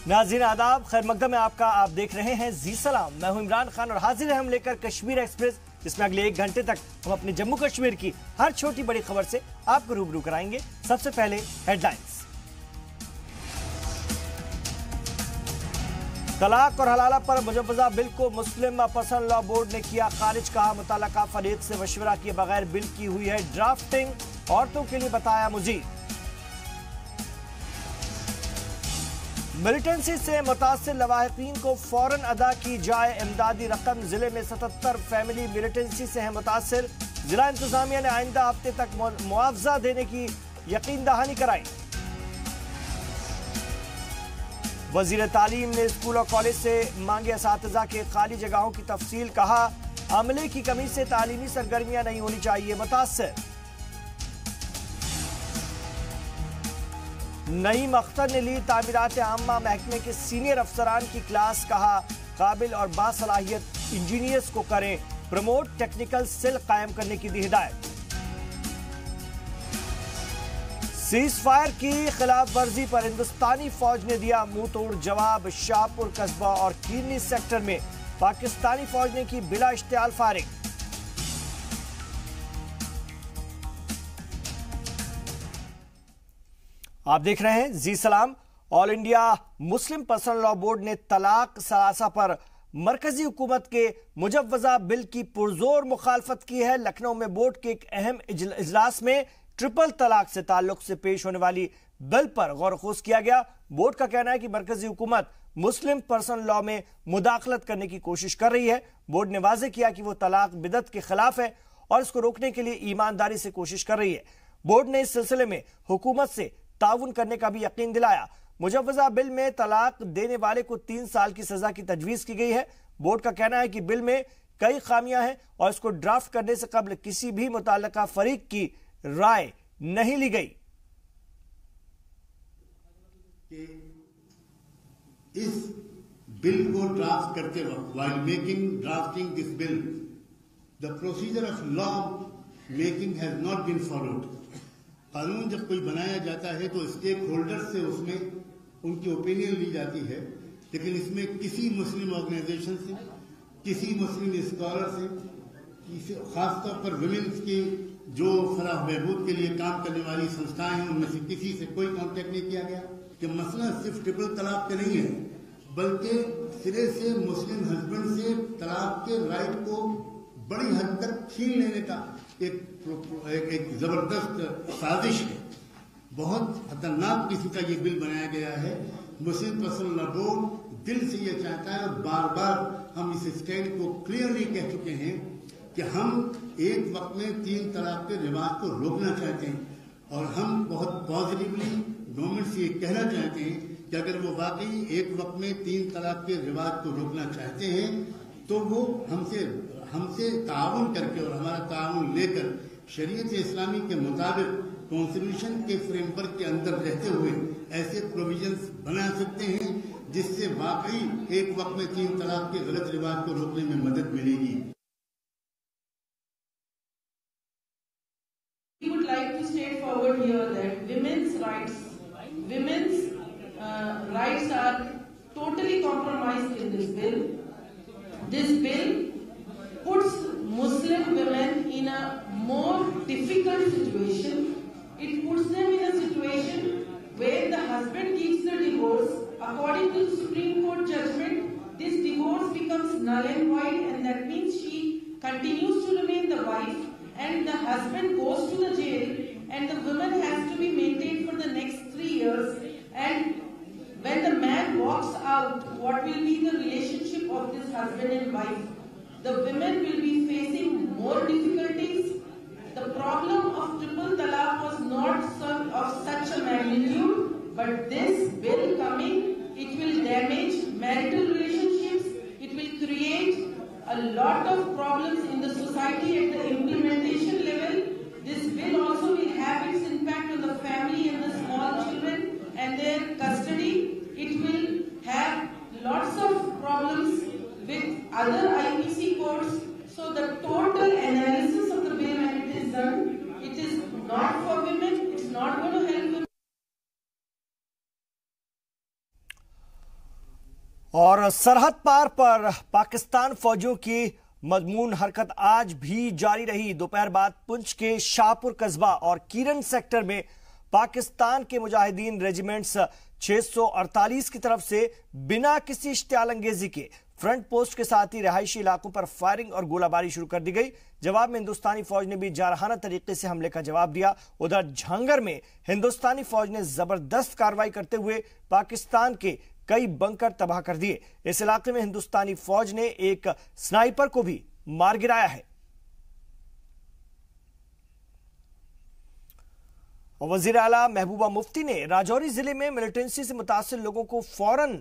नाज़रीन आदाब, खैर मकदम में आपका। आप देख रहे हैं जी सलाम। मैं हूं इमरान खान और हाजिर है हम लेकर कश्मीर एक्सप्रेस, जिसमें अगले 1 घंटे तक हम अपने जम्मू कश्मीर की हर छोटी बड़ी खबर से आपको रूबरू कराएंगे। सबसे पहले हेडलाइंस। तलाक और हलाला पर मुजव्वजा बिल को मुस्लिम पर्सनल लॉ बोर्ड ने किया खारिज। कहा मुतल्लका फरीक से मशवरा किए बगैर बिल की हुई है ड्राफ्टिंग, औरतों के लिए बताया मुजीब। मिलिटेंसी से मुतासिर लवाहिकीन को फौरन अदा की जाए इमदादी रकम। जिले में 77 फैमिली मिलिटेंसी से है मुतासिर। जिला इंतजामिया ने आइंदा हफ्ते तक मुआवजा देने की यकीन दहानी कराई। वजीर तालीम ने स्कूल और कॉलेज से मांगे असातिज़ा के खाली जगहों की तफसील। कहा अमले की कमी से तालीमी सरगर्मियां नहीं होनी चाहिए मुतासिर। नईम अख्तर ने ली तामीरात आम्मा महकमे के सीनियर अफसरान की क्लास। कहा काबिल और बासलाहियत इंजीनियर्स को करें प्रमोट, टेक्निकल सेल कायम करने की दी हिदायत। सीज फायर की खिलाफ वर्जी पर हिंदुस्तानी फौज ने दिया मुंह तोड़ जवाब। शाहपुर कस्बा और कीरनी सेक्टर में पाकिस्तानी फौज ने की बिला इश्तियाल फायरिंग। आप देख रहे हैं जी सलाम। All India Muslim personal law board ने तलाक सलासा पर मरकजी हुकूमत के मुजव्वजा बिल की पुरजोर मुखालफत की है। लखनऊ में बोर्ड के एक अहम इजलास में ट्रिपल तलाक से ताल्लुक से पेश होने वाली बिल पर गौर खोज किया गया। बोर्ड का कहना है कि मरकजी हुकूमत मुस्लिम पर्सनल लॉ में मुदाखलत करने की कोशिश कर रही है। बोर्ड ने वाजे किया कि वो तलाक बिदअत के खिलाफ है और इसको रोकने के लिए ईमानदारी से कोशिश कर रही है। बोर्ड ने इस सिलसिले में हुकूमत से ताउन करने का भी यकीन दिलाया। मुजव्वजा बिल में तलाक देने वाले को 3 साल की सजा की तजवीज की गई है। बोर्ड का कहना है कि बिल में कई खामियां हैं और इसको ड्राफ्ट करने से कबल किसी भी मुतल्लका फरीक की राय नहीं ली गई। इस बिल को ड्राफ्ट करते वक्त while making drafting this bill the procedure of law making has not been followed. कानून जब कोई बनाया जाता है तो स्टेक होल्डर से उसमें उनकी ओपिनियन ली जाती है, लेकिन इसमें किसी मुस्लिम ऑर्गेनाइजेशन से, किसी मुस्लिम स्कॉलर से, खासतौर पर विमेन्स की जो फलाह बहबूद के लिए काम करने वाली संस्थाएं हैं, उनमें से किसी से कोई कांटेक्ट नहीं किया गया। कि मसला सिर्फ ट्रिपल तलाक का नहीं है, बल्कि सिरे से मुस्लिम हस्बैंड से तलाक के राइट को बड़ी हद तक छीन लेने का एक जबरदस्त साजिश है। बहुत खतरनाक किस्म का ये बिल बनाया गया है। मुस्लिम पर्सनल लॉ बोर्ड दिल से ये चाहता है और बार बार हम इस स्टैंड को क्लियरली कह चुके हैं कि हम एक वक्त में 3 तलाक के रिवाज को रोकना चाहते हैं और हम बहुत पॉजिटिवली गवर्नमेंट से ये कहना चाहते हैं कि अगर वो वाकई एक वक्त में 3 तलाक के रिवाज को रोकना चाहते हैं तो वो हमसे ताउन करके और हमारा ताउन लेकर शरीयत इस्लामी के मुताबिक कॉन्स्टिट्यूशन के फ्रेमवर्क के अंदर रहते हुए ऐसे प्रोविजंस बना सकते हैं जिससे वाकई एक वक्त में 3 तलाक के गलत रिवाज को रोकने में मदद मिलेगी। We would like to state forward here that women's rights are totally compromised in this bill. This bill puts Muslim women in a more difficult situation. It puts them in a situation where the husband gives the divorce. According to the Supreme Court judgment, this divorce becomes null and void, and that means she continues to remain the wife and the husband goes to the jail and the woman has to be maintained for the next 3 years. And when the man walks out, what will be the relationship of this husband and wife? The women will be facing more difficulties. The problem of triple talaq was not of such a magnitude, but this bill coming, it will damage marital relationships. It will create a lot of problems in the society at the implementation level. This bill also will have its impact on the family and the small children and their custody. It will have lots of problems with other IPC codes. So the total analysis of the bill when it is done, it is not for women, it's not going to help women. और सरहद पार पर पाकिस्तान फौजियों की मजमून हरकत आज भी जारी रही। दोपहर बाद पुंछ के शाहपुर कस्बा और कीरन सेक्टर में पाकिस्तान के मुजाहिदीन रेजिमेंट्स 648 की तरफ से बिना किसी इश्तियाल अंगेजी के फ्रंट पोस्ट के साथ ही रिहायशी इलाकों पर फायरिंग और गोलाबारी शुरू कर दी गई। जवाब में हिंदुस्तानी फौज ने भी जारहाना तरीके से हमले का जवाब दिया। उधर झांगर में हिंदुस्तानी फौज ने जबरदस्त कार्रवाई करते हुए पाकिस्तान के कई बंकर तबाह कर दिए। इस इलाके में हिंदुस्तानी फौज ने एक स्नाइपर को भी मार गिराया है। वजीर आला महबूबा मुफ्ती ने राजौरी जिले में मिलिटेंसी से मुतासिर लोगों को फौरन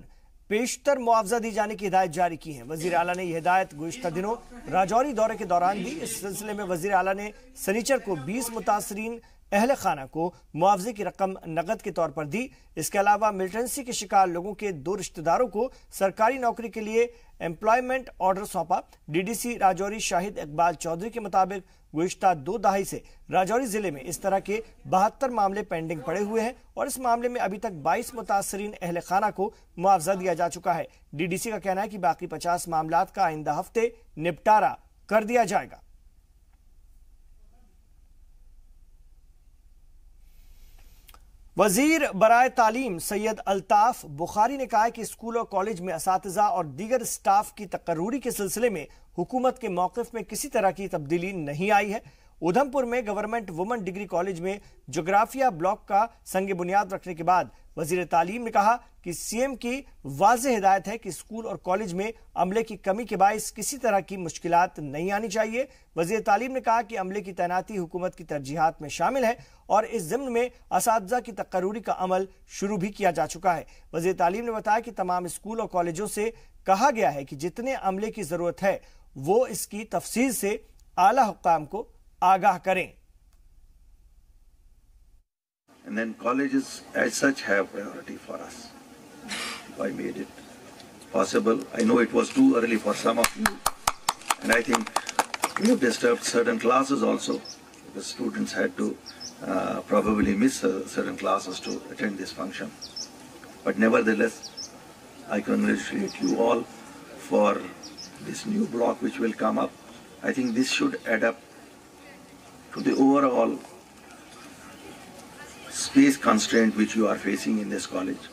पेशतर मुआवजा दी जाने की हिदायत जारी की है। वजीर आला ने यह हिदायत गुज़िश्ता दिनों राजौरी दौरे के दौरान दी। इस सिलसिले में वजीर आला ने सनीचर को 20 मुतासरीन अहले खाना को मुआवजे की रकम नकद के तौर पर दी। इसके अलावा मिलिटेंसी के शिकार लोगों के 2 रिश्तेदारों को सरकारी नौकरी के लिए एम्प्लॉयमेंट ऑर्डर सौंपा। डीडीसी राजौरी शाहिद इकबाल चौधरी के मुताबिक गुज़िश्ता 2 दहाई से राजौरी जिले में इस तरह के 72 मामले पेंडिंग पड़े हुए हैं और इस मामले में अभी तक 22 मुतासरीन अहले खाना को मुआवजा दिया जा चुका है। डीडीसी का कहना है कि बाकी 50 मामलात का आइंदा हफ्ते निपटारा कर दिया जाएगा। वजीर बराए तालीम सैयद अल्ताफ बुखारी ने कहा है कि स्कूल और कॉलेज में असातिज़ा और दीगर स्टाफ की तकर्रूरी के सिलसिले में हुकूमत के मौक़िफ़ में किसी तरह की तब्दीली नहीं आई है। उधमपुर में गवर्नमेंट वुमेन डिग्री कॉलेज में जोग्राफिया ब्लॉक का संग बुनियाद रखने के बाद वजीर तालीम ने कहा कि सीएम की वाज़ेह हिदायत है कि स्कूल और कॉलेज में अमले की कमी के बायस किसी तरह की मुश्किलात नहीं आनी चाहिए। वजीर तालीम ने कहा कि अमले की तैनाती हुकूमत की तरजीहात में शामिल है और इस ज़िम्न में असातिज़ा की तकर्रूरी का अमल शुरू भी किया जा चुका है। वजीर तालीम ने बताया कि तमाम स्कूल और कॉलेजों से कहा गया है कि जितने अमले की जरूरत है वो इसकी तफसील से आला हुक्काम को आगाह करें। And then colleges as such have priority for us. I made it possible. I know it was too early for some of you, and I think we have disturbed certain classes also. The students had to probably miss certain classes to attend this function. But nevertheless, I congratulate you all for this new block which will come up. I think this should add up to the overall space constraint which you are facing in this college.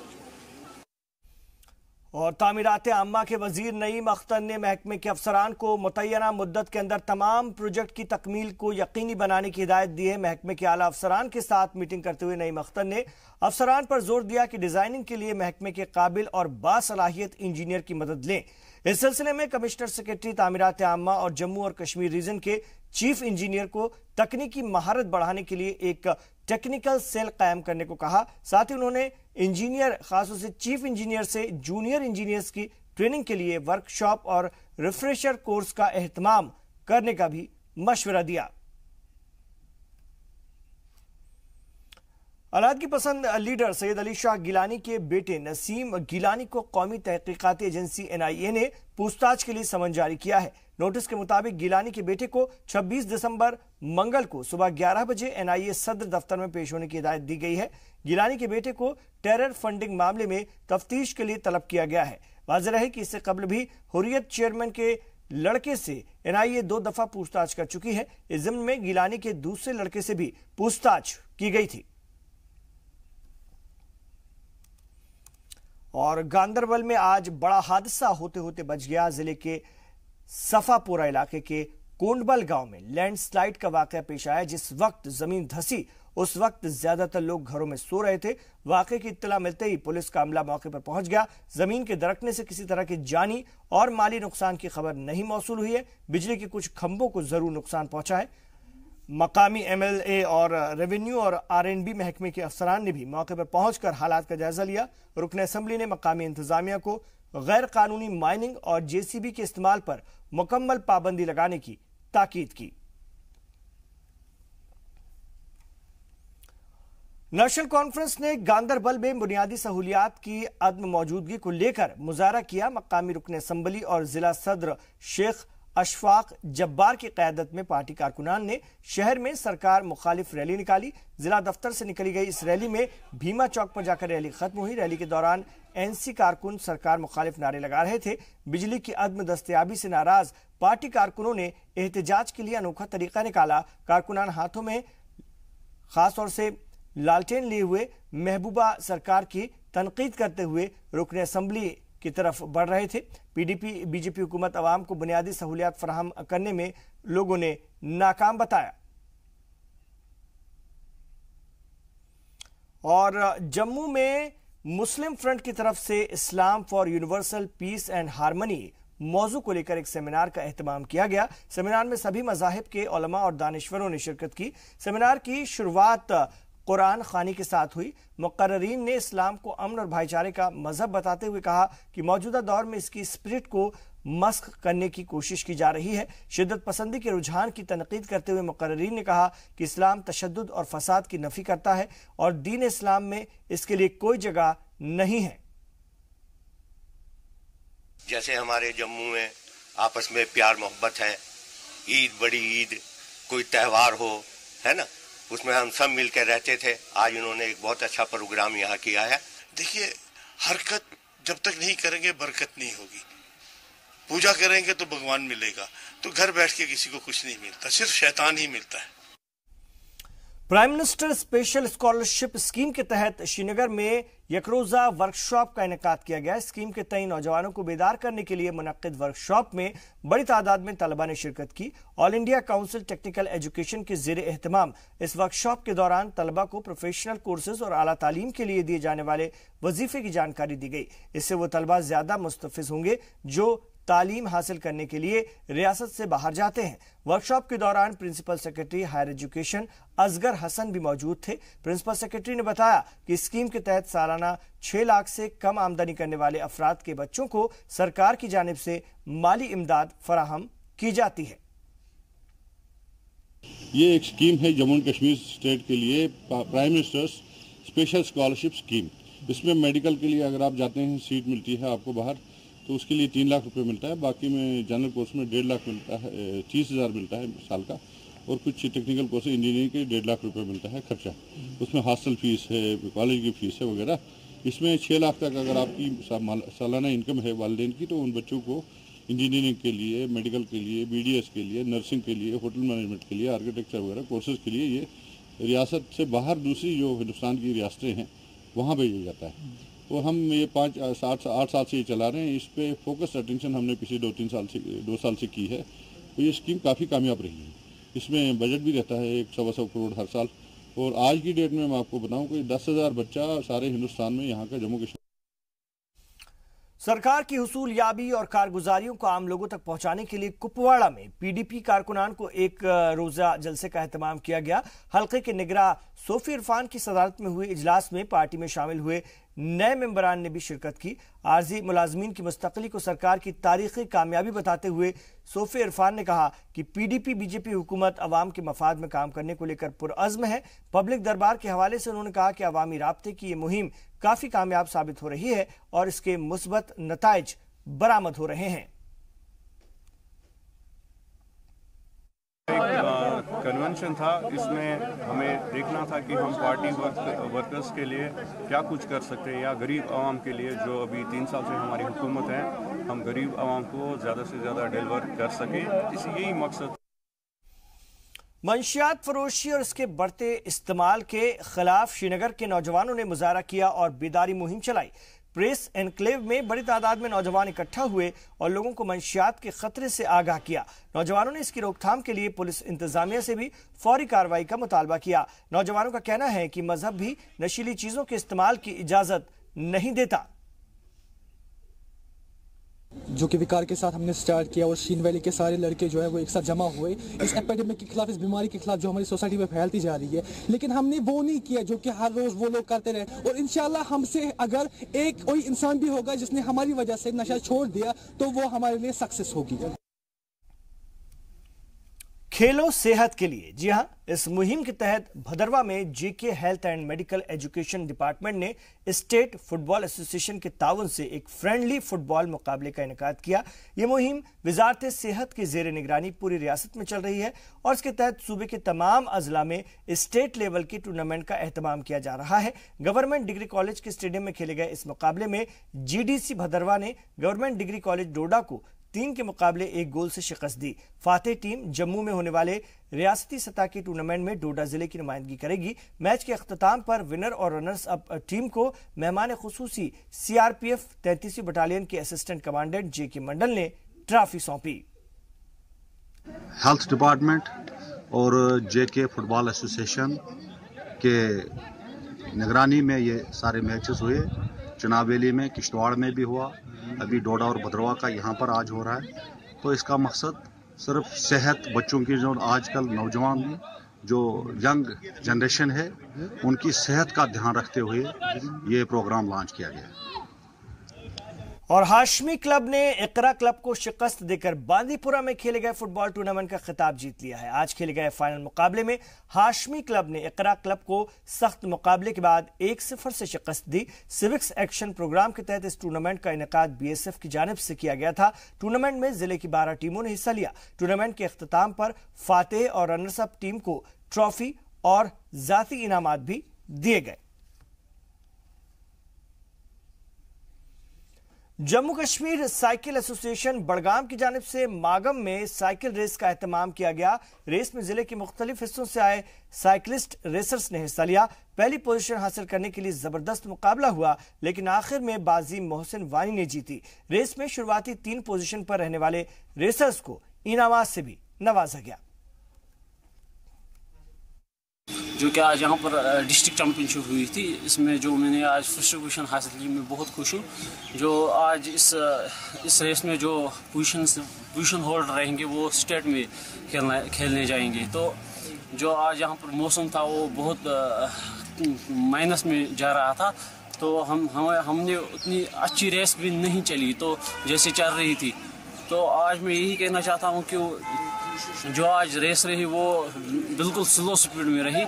और तामीरात आम्मा के वजीर नईम अख्तर ने महकमे के अफसरान को मुतय्यना मुद्दत के अंदर तमाम प्रोजेक्ट की तकमील को यकीनी बनाने की हिदायत दी है। महकमे के आला अफसरान के साथ मीटिंग करते हुए नईम अख्तर ने अफसरान पर जोर दिया कि डिजाइनिंग के लिए महकमे के काबिल और बासलाहियत इंजीनियर की मदद लें। इस सिलसिले में कमिश्नर सेक्रेटरी तामीरात आम्मा और जम्मू और कश्मीर रीजन के चीफ इंजीनियर को तकनीकी महारत बढ़ाने के लिए एक टेक्निकल सेल कायम करने को कहा। साथ ही उन्होंने इंजीनियर खासतौर से चीफ इंजीनियर से जूनियर इंजीनियर्स की ट्रेनिंग के लिए वर्कशॉप और रिफ्रेशर कोर्स का एहतमाम करने का भी मशवरा दिया। अलादगी पसंद लीडर सैयद अली शाह गिलानी के बेटे नसीम गिलानी को कौमी तहकीकाती एजेंसी NIA ने पूछताछ के लिए समन जारी किया है। नोटिस के मुताबिक गिलानी के बेटे को 26 दिसंबर मंगल को सुबह 11 बजे NIA सदर दफ्तर में पेश होने की हिदायत दी गई है। गिलानी के बेटे को टेरर फंडिंग मामले में तफ्तीश के लिए तलब किया गया है। वाज़ेह रहे कि इससे कबल भी हुर्रियत चेयरमैन के लड़के से NIA 2 दफा पूछताछ कर चुकी है। इस ज़िम्न में गिलानी के दूसरे लड़के से भी पूछताछ की गई थी। और गांदरबल में आज बड़ा हादसा होते होते बच गया। जिले के सफापुरा इलाके के कोंडबल गांव में लैंडस्लाइड का वाकया पेश आया। जिस वक्त जमीन धसी उस वक्त ज्यादातर लोग घरों में सो रहे थे। वाकये की इत्तला मिलते ही पुलिस का अमला मौके पर पहुंच गया। जमीन के दरकने से किसी तरह के जानी और माली नुकसान की खबर नहीं मौसूल हुई है। बिजली के कुछ खंभों को जरूर नुकसान पहुंचा है। मकामी MLA और रेवेन्यू और R&B महकमे के अफसरान ने भी मौके पर पहुंचकर हालात का जायजा लिया। रुकन असेंबली ने मकामी इंतजामिया को गैर कानूनी माइनिंग और JCB के इस्तेमाल पर मुकम्मल पाबंदी लगाने की ताकीद की। नेशनल कॉन्फ्रेंस ने गांदरबल में बुनियादी सहूलियात की अदम मौजूदगी को लेकर मुजाहरा किया। मकामी रुकन असेंबली और जिला सदर शेख अशफाक जब्बार की क़यादत में पार्टी कारकुनान ने शहर में सरकार मुखालिफ रैली निकाली। जिला दफ्तर से निकली गई इस रैली में भीमा चौक पर जाकर रैली खत्म हुई। रैली के दौरान एनसी कारकुन सरकार मुखालिफ नारे लगा रहे थे। बिजली की अदम दस्तयाबी से नाराज पार्टी कारकुनों ने एहतजाज के लिए अनोखा तरीका निकाला। कारकुनान हाथों में खासतौर से लालटेन लिए हुए महबूबा सरकार की तनकीद करते हुए रुकने असेंबली की तरफ बढ़ रहे थे। पीडीपी बीजेपी हुकूमत अवाम को बुनियादी सहूलियात फराहम करने में लोगों ने नाकाम बताया। और जम्मू में मुस्लिम फ्रंट की तरफ से Islam for universal peace and harmony मौजू को लेकर एक सेमिनार का एहतमाम किया गया। सेमिनार में सभी मज़ाहिब के उलमा और दानिश्वरों ने शिरकत की। सेमिनार की शुरुआत कुरान खानी के साथ हुई। मुक़र्ररीन ने इस्लाम को अमन और भाईचारे का मजहब बताते हुए कहा कि मौजूदा दौर में इसकी स्पिरिट को मस्ख करने की कोशिश की जा रही है। शिद्दत पसंदी के रुझान की तनकीद करते हुए मुक़र्ररीन ने कहा कि इस्लाम तशद्दुद और फसाद की नफी करता है और दीन इस्लाम में इसके लिए कोई जगह नहीं है। जैसे हमारे जम्मू में आपस में प्यार मोहब्बत है, ईद बड़ी ईद कोई त्यौहार हो, है ना, उसमें हम सब मिलकर रहते थे। आज उन्होंने एक बहुत अच्छा प्रोग्राम यहाँ किया है। देखिए, हरकत जब तक नहीं करेंगे बरकत नहीं होगी। पूजा करेंगे तो भगवान मिलेगा, तो घर बैठ के किसी को कुछ नहीं मिलता, सिर्फ शैतान ही मिलता है। Prime minister special scholarship scheme के तहत श्रीनगर में यकरोजा वर्कशॉप का इनेकाद किया गया। स्कीम के तहत नौजवानों को बेदार करने के लिए मुनक्किद वर्कशॉप में बड़ी तादाद में तलबा ने शिरकत की। All India council technical education के ज़ेरे एहतमाम इस वर्कशॉप के दौरान तलबा को प्रोफेशनल कोर्सेज और आला तालीम के लिए दिए जाने वाले वजीफे की जानकारी दी गई। इससे वो तलबा ज्यादा मुस्तफिज होंगे जो तालीम हासिल करने के लिए रियासत से बाहर जाते हैं। वर्कशॉप के दौरान principal secretary higher education Asgar Hasan भी मौजूद थे। प्रिंसिपल सेक्रेटरी ने बताया कि स्कीम के तहत सालाना 6 लाख से कम आमदनी करने वाले अफराद के बच्चों को सरकार की जानिब से माली इमदाद फराहम की जाती है। ये एक स्कीम है जम्मू एंड कश्मीर स्टेट के लिए, prime ministers special scholarship scheme. इसमें मेडिकल के लिए अगर आप जाते हैं, सीट मिलती है आपको बाहर, तो उसके लिए 3 लाख रुपए मिलता है। बाकी में जनरल कोर्स में 1.5 लाख मिलता है, 30,000 मिलता है साल का, और कुछ टेक्निकल कोर्स इंजीनियरिंग के 1.5 लाख रुपए मिलता है खर्चा। उसमें हॉस्टल फीस है, कॉलेज की फीस है वगैरह। इसमें 6 लाख तक अगर आपकी सालाना इनकम है वालिदैन की, तो उन बच्चों को इंजीनियरिंग के लिए, मेडिकल के लिए, BDS के लिए, नर्सिंग के लिए, होटल मैनेजमेंट के लिए, आर्किटेक्चर वगैरह कोर्सेज के लिए ये रियासत से बाहर दूसरी जो हिंदुस्तान की रियासतें हैं वहाँ भेजा जाता है। तो हम ये 8 साल से ये चला रहे हैं। इस पे फोकस अटेंशन हमने पिछले 2 साल से की है। तो ये स्कीम काफ़ी कामयाब रही है। इसमें बजट भी रहता है 1.25 करोड़ हर साल। और आज की डेट में मैं आपको बताऊं कि 10,000 बच्चा सारे हिंदुस्तान में यहाँ का जम्मू कश्मीर। सरकार की हुसूल याबी और कारगुजारियों को आम लोगों तक पहुंचाने के लिए कुपवाड़ा में पीडीपी कारकुनान को एक रोजा जलसे का एहतमाम किया गया। हल्के के निगरां सोफी इरफान की सदारत में हुए इजलास में पार्टी में शामिल हुए नए मेंबरान ने भी शिरकत की। आर्जी मुलाजमीन की मुस्तकिली को सरकार की तारीखी कामयाबी बताते हुए सोफी इरफान ने कहा कि पीडीपी बीजेपी हुकूमत अवाम के मफाद में काम करने को लेकर पुरअज़्म है। पब्लिक दरबार के हवाले से उन्होंने कहा कि अवामी राब्ते की ये मुहिम काफी कामयाब साबित हो रही है और इसके मुस्बत नताइज बरामद हो रहे हैं। कन्वेंशन था, इसमें हमें देखना था कि हम पार्टी वर्कर्स के लिए क्या कुछ कर सकते हैं, या गरीब आवाम के लिए जो अभी 3 साल से हमारी हुकूमत है, हम गरीब आवाम को ज़्यादा से ज़्यादा डिलीवर कर सकें। यही मकसद। मंशियात फरोशी और इसके बढ़ते इस्तेमाल के खिलाफ श्रीनगर के नौजवानों ने मुजाहरा किया और बेदारी मुहिम चलाई। प्रेस एनक्लेव में बड़ी तादाद में नौजवान इकट्ठा हुए और लोगों को मंशियात के खतरे से आगाह किया। नौजवानों ने इसकी रोकथाम के लिए पुलिस इंतजामिया से भी फौरी कार्रवाई का मुतालबा किया। नौजवानों का कहना है कि मजहब भी नशीली चीजों के इस्तेमाल की इजाजत नहीं देता। जो कि विकार के साथ हमने स्टार्ट किया और शीन वैली के सारे लड़के जो है वो एक साथ जमा हुए इस एपिडेमिक के खिलाफ, इस बीमारी के खिलाफ जो हमारी सोसाइटी में फैलती जा रही है। लेकिन हमने वो नहीं किया जो कि हर रोज वो लोग करते रहे। और इंशाल्लाह हमसे अगर एक कोई इंसान भी होगा जिसने हमारी वजह से नशा छोड़ दिया तो वो हमारे लिए सक्सेस होगी। खेलो सेहत के लिए। जी हां, इस मुहिम के तहत भदरवा में JK health and medical education department ने स्टेट फुटबॉल एसोसिएशन के ताउन से एक फ्रेंडली फुटबॉल मुकाबले का इनेकाद किया। यह मुहिम वजारत सेहत की जेर निगरानी पूरी रियासत में चल रही है और इसके तहत सूबे के तमाम अजला में स्टेट लेवल के टूर्नामेंट का एहतमाम किया जा रहा है। गवर्नमेंट डिग्री कॉलेज के स्टेडियम में खेले गए इस मुकाबले में GDC भदरवा ने गवर्नमेंट डिग्री कॉलेज डोडा को 3 के मुकाबले 1 गोल से शिकस्त दी। फातेह टीम जम्मू में होने वाले रियासती सतह के टूर्नामेंट में डोडा जिले की नुमाइंदगी करेगी। मैच के अख्ताम पर विनर और रनर्स अप टीम को मेहमान खुसूसी CRPF 33वीं बटालियन के असिस्टेंट कमांडेंट JK मंडल ने ट्रॉफी सौंपी। हेल्थ डिपार्टमेंट और JK फुटबॉल एसोसिएशन के निगरानी में ये सारे मैचेस हुए। चुनाव वैली में, किश्तवाड़ में भी हुआ, अभी डोडा और भदरवा का यहाँ पर आज हो रहा है। तो इसका मकसद सिर्फ सेहत, बच्चों की जो आजकल नौजवान जो यंग जनरेशन है उनकी सेहत का ध्यान रखते हुए ये प्रोग्राम लॉन्च किया गया। और हाशमी क्लब ने इकरा क्लब को शिकस्त देकर बांदीपुरा में खेले गए फुटबॉल टूर्नामेंट का खिताब जीत लिया है। आज खेले गए फाइनल मुकाबले में हाशमी क्लब ने इकरा क्लब को सख्त मुकाबले के बाद 1-0 से शिकस्त दी। सिविक्स एक्शन प्रोग्राम के तहत इस टूर्नामेंट का इनेकाद BSF की जानिब से किया गया था। टूर्नामेंट में जिले की 12 टीमों ने हिस्सा लिया। टूर्नामेंट के अख्ताम पर फातेह और रनर्स अप टीम को ट्रॉफी और जाती इनामात भी दिए गए। जम्मू कश्मीर साइकिल एसोसिएशन बड़गाम की जानिब से मागम में साइकिल रेस का एहतमाम किया गया। रेस में जिले के मुख्तलिफ हिस्सों से आए साइकिलिस्ट रेसर्स ने हिस्सा लिया। पहली पोजीशन हासिल करने के लिए जबरदस्त मुकाबला हुआ, लेकिन आखिर में बाजी मोहसिन वानी ने जीती। रेस में शुरुआती 3 पोजीशन पर रहने वाले रेसर्स को इनामात से भी नवाजा गया। जो कि आज यहाँ पर डिस्ट्रिक्ट चैंपियनशिप हुई थी, इसमें जो मैंने आज फर्स्ट पोजीशन हासिल की, मैं बहुत खुश हूँ। जो आज इस रेस में जो पोजीशन होल्डर रहेंगे वो स्टेट में खेलने जाएंगे। तो जो आज यहाँ पर मौसम था वो बहुत माइनस में जा रहा था, तो हमने उतनी अच्छी रेस भी नहीं चली तो जैसे चल रही थी। तो आज मैं यही कहना चाहता हूँ कि जो आज रेस रही वो बिल्कुल स्लो स्पीड में रही,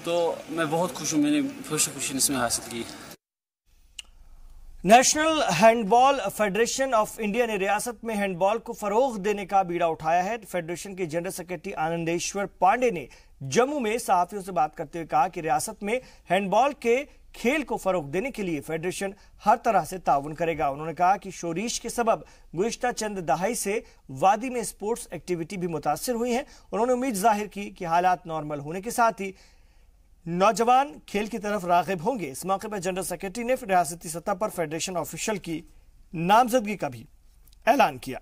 तो मैं बहुत खुश हूँ, मैंने फर्स्ट पोजीशन इसमें हासिल की। National handball federation of India ने रियासत में हैंडबॉल को फरोग देने का बीड़ा उठाया है। फेडरेशन के जनरल सेक्रेटरी आनंदेश्वर पांडे ने जम्मू में सहाफियों से बात करते हुए कहा कि रियासत में हैंडबॉल के खेल को फरोग देने के लिए फेडरेशन हर तरह से ताउन करेगा। उन्होंने कहा कि शोरीश के सबब गुज़िश्ता चंद दहाई से वादी में स्पोर्ट्स एक्टिविटी भी मुतासिर हुई है। उन्होंने उम्मीद जाहिर की कि हालात नॉर्मल होने के साथ ही नौजवान खेल की तरफ राग़िब होंगे। इस मौके पर जनरल सेक्रेटरी ने रियासती सतह पर फेडरेशन ऑफिशियल की नामजदगी का भी ऐलान किया।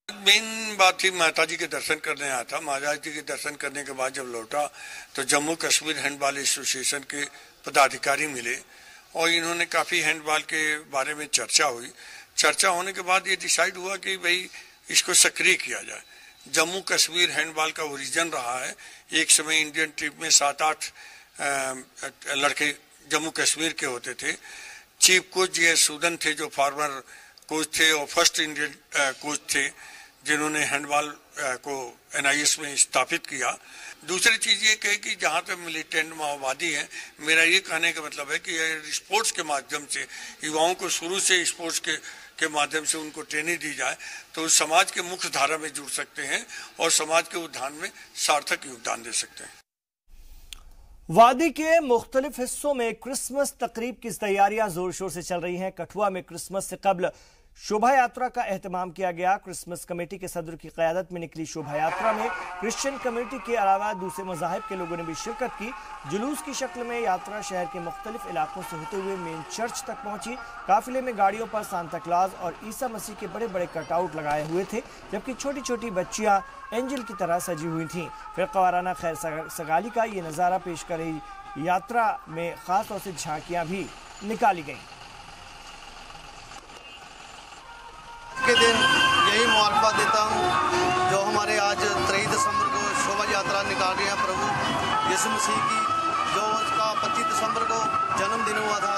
मेन बात थी, माता जी के दर्शन करने आया था। माता जी के दर्शन करने के बाद जब लौटा तो जम्मू कश्मीर हैंडबॉल एसोसिएशन के पदाधिकारी मिले और इन्होंने काफ़ी हैंडबॉल के बारे में चर्चा हुई। चर्चा होने के बाद ये डिसाइड हुआ कि भाई इसको सक्रिय किया जाए। जम्मू कश्मीर हैंडबॉल का ओरिजिन रहा है। एक समय इंडियन टीम में 7-8 लड़के जम्मू कश्मीर के होते थे। चीफ कोच जी सूदन थे जो फॉर्मर कोच थे और फर्स्ट इंडियन कोच थे जिन्होंने हैंडबॉल को NIS में स्थापित किया। दूसरी चीज ये कहे कि जहाँ तक मिलिटेंट माओवादी हैं, मेरा ये कहने का मतलब है कि स्पोर्ट्स के माध्यम से युवाओं को शुरू से स्पोर्ट्स के माध्यम से उनको ट्रेनिंग दी जाए तो समाज के मुख्य धारा में जुड़ सकते हैं और समाज के उत्थान में सार्थक योगदान दे सकते हैं। वादी के मुख्तलिफ हिस्सों में क्रिसमस तकरीब की तैयारियां जोर शोर से चल रही हैं। कठुआ में क्रिसमस से कबल शोभा यात्रा का एहतमाम किया गया। क्रिसमस कमेटी के सदर की क़यादत में निकली शोभा यात्रा में क्रिश्चियन कम्युनिटी के अलावा दूसरे मज़ाहिब के लोगों ने भी शिरकत की। जुलूस की शक्ल में यात्रा शहर के मुख्तलिफ इलाकों से होते हुए मेन चर्च तक पहुंची। काफिले में गाड़ियों पर सांता क्लॉज और ईसा मसीह के बड़े बड़े कटआउट लगाए हुए थे, जबकि छोटी छोटी बच्चियां एंजल की तरह सजी हुई थीं। फ़िरक़ावाराना खैर सगाली का ये नज़ारा पेश कर रही यात्रा में ख़ास तौर से झांकियाँ भी निकाली गईं। के दिन यही मुबारकबाद देता हूँ जो हमारे आज 23 दिसंबर को शोभा यात्रा निकाल रहे हैं प्रभु यीशु मसीह की, जो उसका 25 दिसंबर को जन्मदिन हुआ था।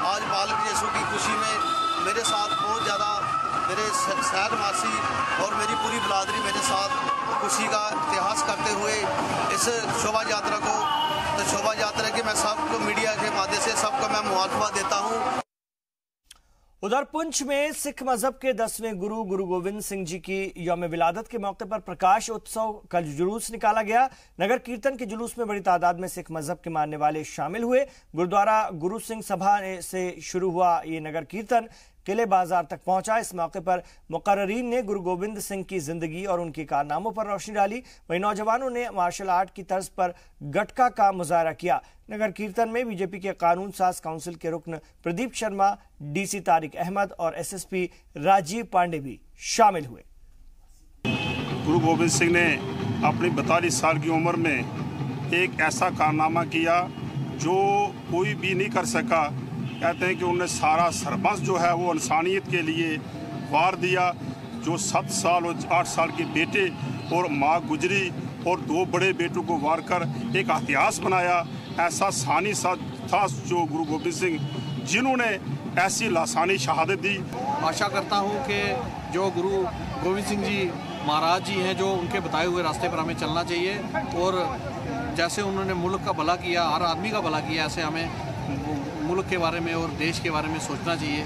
आज बालक यीशु की खुशी में मेरे साथ बहुत ज़्यादा मेरे शहरवासी और मेरी पूरी बिरादरी मेरे साथ खुशी का इतिहास करते हुए इस शोभा यात्रा को, तो शोभा यात्रा के मैं सबको मीडिया के माध्यम से सबको मैं मुबारकबाद देता हूँ। उधर पुंछ में सिख मजहब के 10वें गुरु गुरु गोविंद सिंह जी की यौम विलादत के मौके पर प्रकाश उत्सव का जुलूस निकाला गया। नगर कीर्तन के जुलूस में बड़ी तादाद में सिख मजहब के मानने वाले शामिल हुए। गुरुद्वारा गुरु सिंह सभा से शुरू हुआ ये नगर कीर्तन किले बाजार तक पहुंचा। इस मौके पर मुकर्ररीन ने गुरु गोविंद सिंह की जिंदगी और उनके कारनामों पर रोशनी डाली। वहीं नौजवानों ने मार्शल आर्ट की तर्ज पर गटका का मुजाहरा किया। नगर कीर्तन में बीजेपी के कानून साज काउंसिल के रुकन प्रदीप शर्मा, डीसी तारिक अहमद और एसएसपी राजीव पांडे भी शामिल हुए। गुरु गोविंद सिंह ने अपनी 42 साल की उम्र में एक ऐसा कारनामा किया जो कोई भी नहीं कर सका। कहते हैं कि उन्होंने सारा सरबंस जो है वो इंसानियत के लिए वार दिया। जो 7 साल और 8 साल के बेटे और माँ गुजरी और 2 बड़े बेटों को वार कर एक इतिहास बनाया। ऐसा सानी सा था जो गुरु गोविंद सिंह, जिन्होंने ऐसी लासानी शहादत दी। आशा करता हूँ कि जो गुरु गोविंद सिंह जी महाराज जी हैं, जो उनके बताए हुए रास्ते पर हमें चलना चाहिए और जैसे उन्होंने मुल्क का भला किया, हर आदमी का भला किया, ऐसे हमें मुल्क के बारे में और देश के बारे में सोचना चाहिए।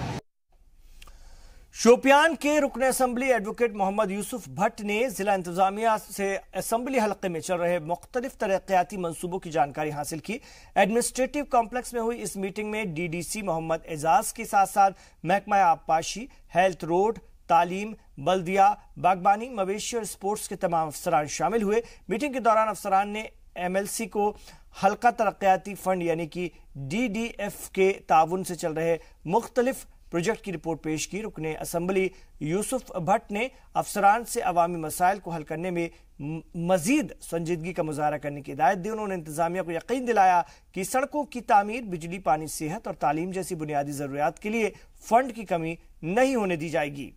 शोपियान के रुकन असम्बली एडवोकेट मोहम्मद यूसुफ भट्ट ने जिला इंतजामिया से असम्बली हलके में चल रहे मुख्तलिफ तरक्याती मंसूबों की जानकारी हासिल की। एडमिनिस्ट्रेटिव कॉम्प्लेक्स में हुई इस मीटिंग में डीडीसी मोहम्मद एजाज के साथ साथ महकमा आबपाशी, हेल्थ, रोड, तालीम, बल्दिया, बागबानी, मवेशी और स्पोर्ट्स के तमाम अफसरान शामिल हुए। मीटिंग के दौरान अफसरान ने MLC को हल्का तरक्याती फंड यानी कि DDF के ताउन से चल रहे मुख्तलिफ प्रोजेक्ट की रिपोर्ट पेश की। रुकने असम्बली यूसुफ भट्ट ने अफसरान से अवामी मसाइल को हल करने में मजीद संजीदगी का मुजाहरा करने की हिदायत दी। उन्होंने इंतजामिया को यकीन दिलाया कि सड़कों की तामीर, बिजली, पानी, सेहत और तालीम जैसी बुनियादी जरूरियात के लिए फंड की कमी नहीं होने दी जाएगी।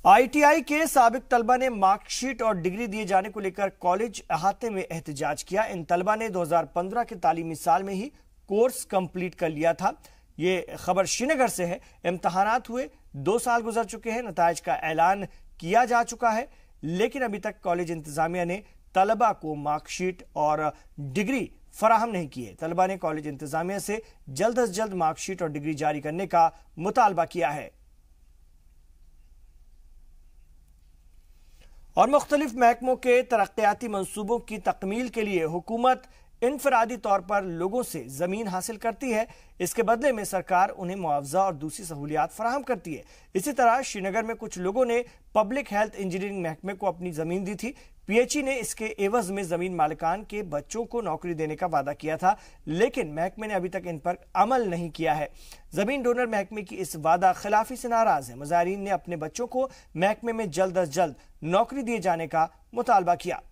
ITI के साबिक तलबा ने मार्कशीट और डिग्री दिए जाने को लेकर कॉलेज अहाते में एहतजाज किया। इन तलबा ने 2015 के तालीमी साल में ही कोर्स कंप्लीट कर लिया था। ये खबर श्रीनगर से है। इम्तहानात हुए, 2 साल गुजर चुके हैं, नताइज का ऐलान किया जा चुका है, लेकिन अभी तक कॉलेज इंतजामिया ने तलबा को मार्कशीट और डिग्री फराहम नहीं की है। तलबा ने कॉलेज इंतजामिया से जल्द अज जल्द मार्कशीट और डिग्री जारी करने का मुतालबा किया है। और मुख्तलिफ महकमों के तरक्याती मंसूबों की तकमील के लिए हुकूमत इनफरादी तौर पर लोगों से जमीन हासिल करती है। इसके बदले में सरकार उन्हें मुआवजा और दूसरी सहूलियात फराहम करती है। इसी तरह श्रीनगर में कुछ लोगों ने पब्लिक हेल्थ इंजीनियरिंग महकमे को अपनी जमीन दी थी। PHE ने इसके एवज में जमीन मालिकान के बच्चों को नौकरी देने का वादा किया था, लेकिन महकमे ने अभी तक इन पर अमल नहीं किया है। जमीन डोनर महकमे की इस वादा खिलाफी से नाराज है। मुजाहिरीन ने अपने बच्चों को महकमे में जल्द अज जल्द नौकरी दिए जाने का मुतालबा किया।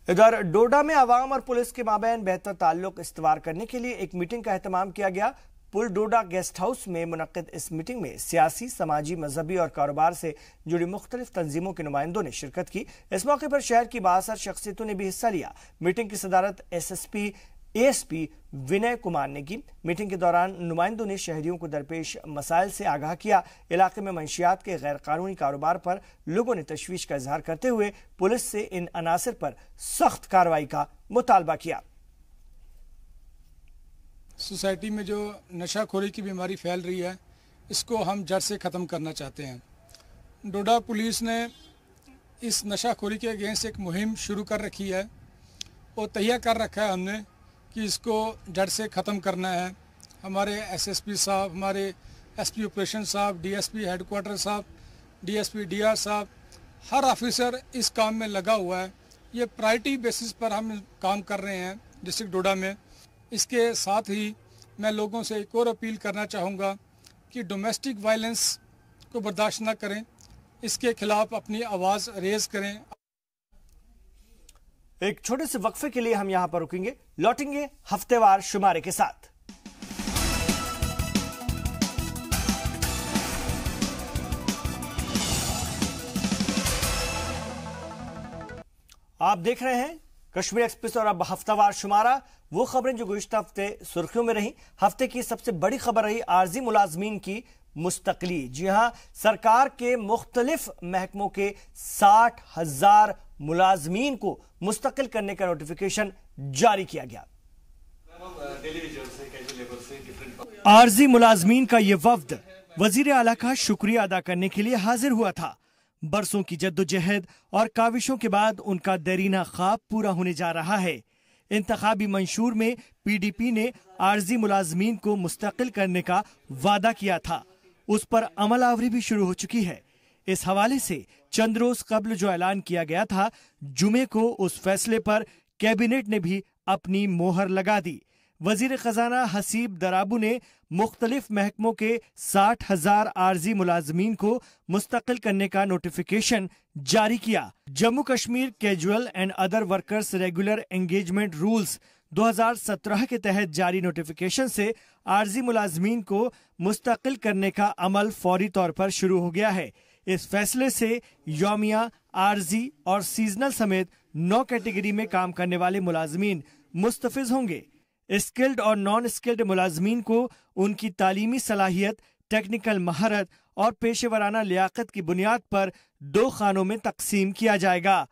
इधर डोडा में अवाम और पुलिस के माबैन बेहतर ताल्लुक इस्तवार करने के लिए एक मीटिंग का एहतमाम किया गया। पुल डोडा गेस्ट हाउस में मुनक्किद इस मीटिंग में सियासी, समाजी, मजहबी और कारोबार से जुड़ी मुख्तलिफ तंजीमों के नुमाइंदों ने शिरकत की। इस मौके पर शहर की बासर शख्सियतों ने भी हिस्सा लिया। मीटिंग की सदारत SSP ASP विनय कुमार ने की। मीटिंग के दौरान नुमाइंदों ने शहरियों को दरपेश मसाइल से आगाह किया। इलाके में मंशियात के गैर कानूनी कारोबार पर लोगों ने तशवीश का इजहार करते हुए पुलिस से इन अनासिर पर सख्त कार्रवाई का मुतालबा किया। सोसाइटी में जो नशाखोरी की बीमारी फैल रही है, इसको हम जड़ से ख़त्म करना चाहते हैं। डोडा पुलिस ने इस नशाखोरी के अगेंस्ट एक मुहिम शुरू कर रखी है और तैयार कर रखा है हमने कि इसको जड़ से ख़त्म करना है। हमारे SSP साहब, हमारे SP ऑपरेशन साहब, DSP हेडक्वार्टर साहब, DSP DR साहब, हर ऑफिसर इस काम में लगा हुआ है। ये प्रायोरिटी बेसिस पर हम काम कर रहे हैं डिस्ट्रिक्ट डोडा में। इसके साथ ही मैं लोगों से एक और अपील करना चाहूँगा कि डोमेस्टिक वायलेंस को बर्दाश्त न करें, इसके खिलाफ अपनी आवाज़ रेज करें। एक छोटे से वक्फे के लिए हम यहां पर रुकेंगे, लौटेंगे हफ्तेवार शुमारे के साथ। आप देख रहे हैं कश्मीर एक्सप्रेस और अब हफ्तावार शुमारा, वो खबरें जो गुज़िश्ता हफ्ते सुर्खियों में रही। हफ्ते की सबसे बड़ी खबर रही आर्जी मुलाजमीन की मुस्तकली। जी हां, सरकार के मुख्तलिफ महकमों के 60,000 मुलाजमीन को मुस्तकिल करने का नोटिफिकेशन जारी किया गया। आर्जी मुलाजमीन का यह वफ्द वजीर आला का शुक्रिया अदा करने के लिए हाजिर हुआ था। बरसों की जद्दोजहद और काविशों के बाद उनका देरीना ख्वाब पूरा होने जा रहा है। इंतखाबी मंशूर में PDP ने आर्जी मुलाजमीन को मुस्तकिल करने का वादा किया था, उस पर अमल आवरी भी शुरू हो चुकी है। इस हवाले से चंद रोज कबल जो ऐलान किया गया था, जुमे को उस फैसले पर कैबिनेट ने भी अपनी मोहर लगा दी। वजीर खजाना हसीब दराबू ने मुख्तलिफ महकमों के 60,000 आर्जी मुलाजमीन को मुस्तकिल करने का नोटिफिकेशन जारी किया। Jammu Kashmir casual and other workers regular engagement rules 2017 के तहत जारी नोटिफिकेशन से आर्जी मुलाजमीन को मुस्तकिल करने का अमल फौरी तौर पर शुरू हो गया है। इस फैसले से यौमिया, आर्जी और सीजनल समेत 9 कैटेगरी में काम करने वाले मुलाजमीन मुस्तफिज होंगे। स्किल्ड और नॉन स्किल्ड मुलाजमीन को उनकी तालीमी सलाहियत, टेक्निकल महारत और पेशेवराना लियाकत की बुनियाद पर 2 खानों में तकसीम किया जाएगा।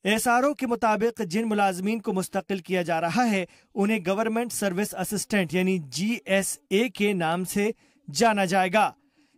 SRO के मुताबिक जिन मुलाजमीन को मुस्तकिल किया जा रहा है, उन्हें गवर्नमेंट सर्विस असिस्टेंट यानी GSA के नाम से जाना जाएगा।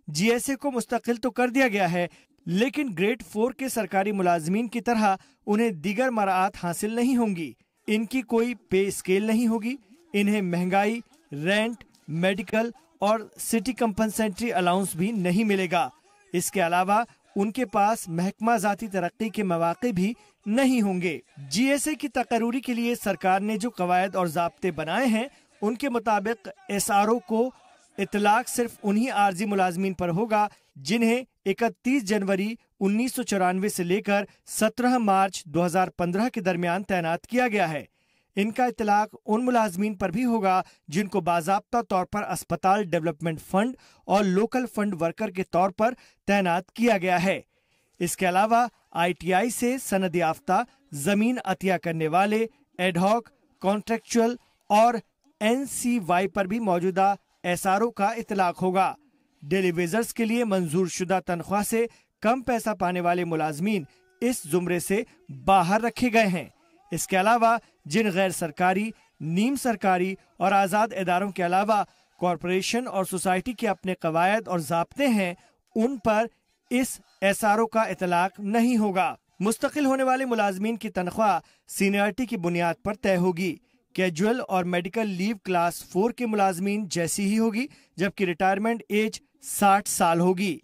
GSA को मुस्तकिल तो कर दिया गया है, लेकिन ग्रेड 4 के सरकारी मुलाजमीन की तरह उन्हें दीगर मराआत हासिल नहीं होंगी। इनकी कोई पे स्केल नहीं होगी। इन्हें महंगाई, रेंट, मेडिकल और सिटी कंपनसेटरी अलाउंस भी नहीं मिलेगा। इसके अलावा उनके पास महकमा जाती तरक्की के मौके भी नहीं होंगे। GSA की तकरूरी के लिए सरकार ने जो कवायद और ज़ाब्ते बनाए हैं, उनके मुताबिक SRO को इतलाक सिर्फ उन्हीं आर्जी मुलाजमीन पर होगा जिन्हें 31 जनवरी 1994 से लेकर 17 मार्च 2015 के दरमियान तैनात किया गया है। इनका इतलाक उन मुलाजमीन पर भी होगा जिनको बाज़ाब्ता तौर पर अस्पताल डेवलपमेंट फंड और लोकल फंड वर्कर के तौर पर तैनात किया गया है। इसके अलावा ITI से सनद याफ्ता, जमीन अतिया करने वाले, एडहॉक, कॉन्ट्रेक्चुअल और NCY पर भी मौजूदा SRO का इतलाक होगा। डेली वेजर्स के लिए मंजूर शुदा तनख्वाह से कम पैसा पाने वाले मुलाजमीन इस जुमरे से बाहर रखे गए हैं। इसके अलावा जिन गैर सरकारी, नीम सरकारी और आज़ाद इदारों के अलावा कॉरपोरेशन और सोसाइटी के अपने कवायद और ज़ाब्ते हैं, उन पर इस SRO का इतलाक नहीं होगा। मुस्तकिल होने वाले मुलाजमीन की तनख्वाह सीनियरिटी की बुनियाद पर तय होगी। कैजुअल और मेडिकल लीव क्लास 4 के मुलाजमीन जैसी ही होगी, जबकि रिटायरमेंट एज 60 साल होगी।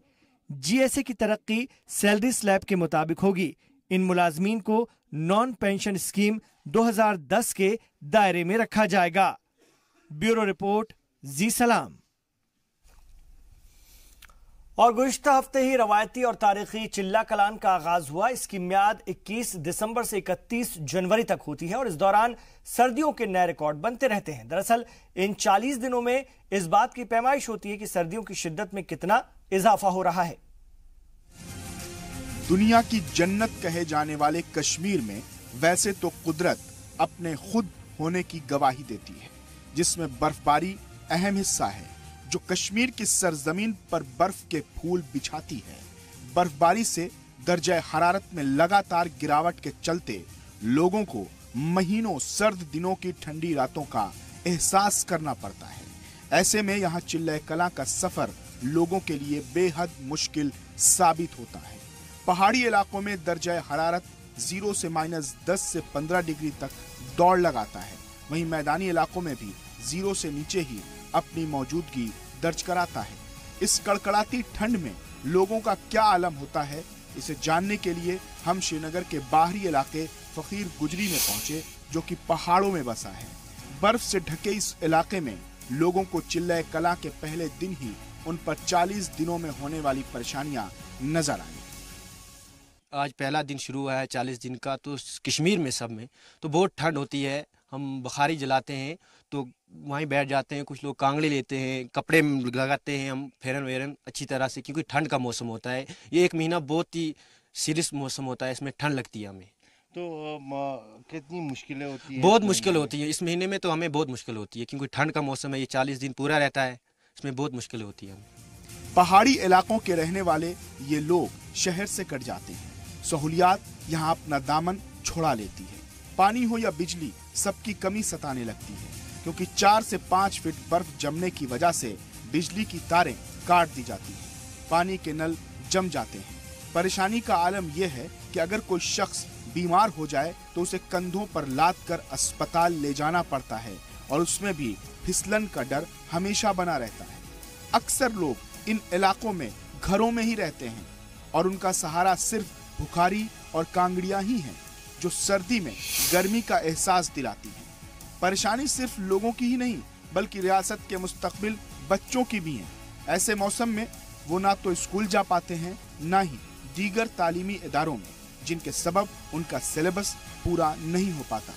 GSA की तरक्की सैलरी स्लैब के मुताबिक होगी। इन मुलाजमीन को नॉन पेंशन स्कीम 2010 के दायरे में रखा जाएगा। ब्यूरो रिपोर्ट, जी सलाम। और गुज़िश्ता हफ्ते ही रवायती और तारीखी चिल्ला कलान का आगाज हुआ। इसकी म्याद 21 दिसंबर से 31 जनवरी तक होती है और इस दौरान सर्दियों के नए रिकॉर्ड बनते रहते हैं। दरअसल इन 40 दिनों में इस बात की पैमाइश होती है कि सर्दियों की शिद्दत में कितना इजाफा हो रहा है। दुनिया की जन्नत कहे जाने वाले कश्मीर में वैसे तो कुदरत अपने खुद होने की गवाही देती है, जिसमें बर्फबारी अहम हिस्सा है, जो कश्मीर की सरजमीन पर बर्फ के फूल बिछाती है। बर्फबारी से दर्जा हरारत में लगातार गिरावट के चलते लोगों को महीनों सर्द दिनों की ठंडी रातों का एहसास करना पड़ता है। ऐसे में यहाँ चिल्ला कलां का सफर लोगों के लिए बेहद मुश्किल साबित होता है। पहाड़ी इलाकों में दर्जा हरारत 0 से -10 से 15 डिग्री तक दौड़ लगाता है। वहीं मैदानी इलाकों में भी 0 से नीचे ही अपनी मौजूदगी दर्ज कराता है। इस कड़कड़ाती ठंड में लोगों का क्या आलम होता है, इसे जानने के लिए हम श्रीनगर के बाहरी इलाके फकीर गुजरी में पहुंचे, जो कि पहाड़ों में बसा है। बर्फ से ढके इस इलाके में लोगों को चिल्ला कलां के पहले दिन ही उन पर 40 दिनों में होने वाली परेशानियां नजर आई। आज पहला दिन शुरू हुआ है 40 दिन का, तो कश्मीर में सब में तो बहुत ठंड होती है। हम बुखारी जलाते हैं तो वहीं बैठ जाते हैं, कुछ लोग कांगड़े लेते हैं, कपड़े लगाते हैं हम फेरन वेरन अच्छी तरह से, क्योंकि ठंड का मौसम होता है। ये एक महीना बहुत ही सीरियस मौसम होता है, इसमें ठंड लगती है हमें। तो कितनी मुश्किलें होती हैं? बहुत मुश्किल होती है इस महीने में, तो हमें बहुत मुश्किल होती है क्योंकि ठंड का मौसम है, ये 40 दिन पूरा रहता है, इसमें बहुत मुश्किल होती है। पहाड़ी इलाकों के रहने वाले ये लोग शहर से कट जाते हैं, सहूलियात यहाँ अपना दामन छोड़ा लेती है। पानी हो या बिजली, सबकी कमी सताने लगती है क्योंकि 4 से 5 फीट बर्फ जमने की वजह से बिजली की तारें काट दी जाती हैं, पानी के नल जम जाते हैं। परेशानी का आलम यह है कि अगर कोई शख्स बीमार हो जाए तो उसे कंधों पर लाद कर अस्पताल ले जाना पड़ता है और उसमें भी फिसलन का डर हमेशा बना रहता है। अक्सर लोग इन इलाकों में घरों में ही रहते हैं और उनका सहारा सिर्फ बुखारी और कांगड़ियां ही हैं जो सर्दी में गर्मी का एहसास दिलाती हैं। परेशानी सिर्फ लोगों की ही नहीं बल्कि रियासत के मुस्तकबिल बच्चों की भी है। ऐसे मौसम में वो ना तो स्कूल जा पाते हैं ना ही दीगर तालीमी इदारों में, जिनके सबब उनका सिलेबस पूरा नहीं हो पाता।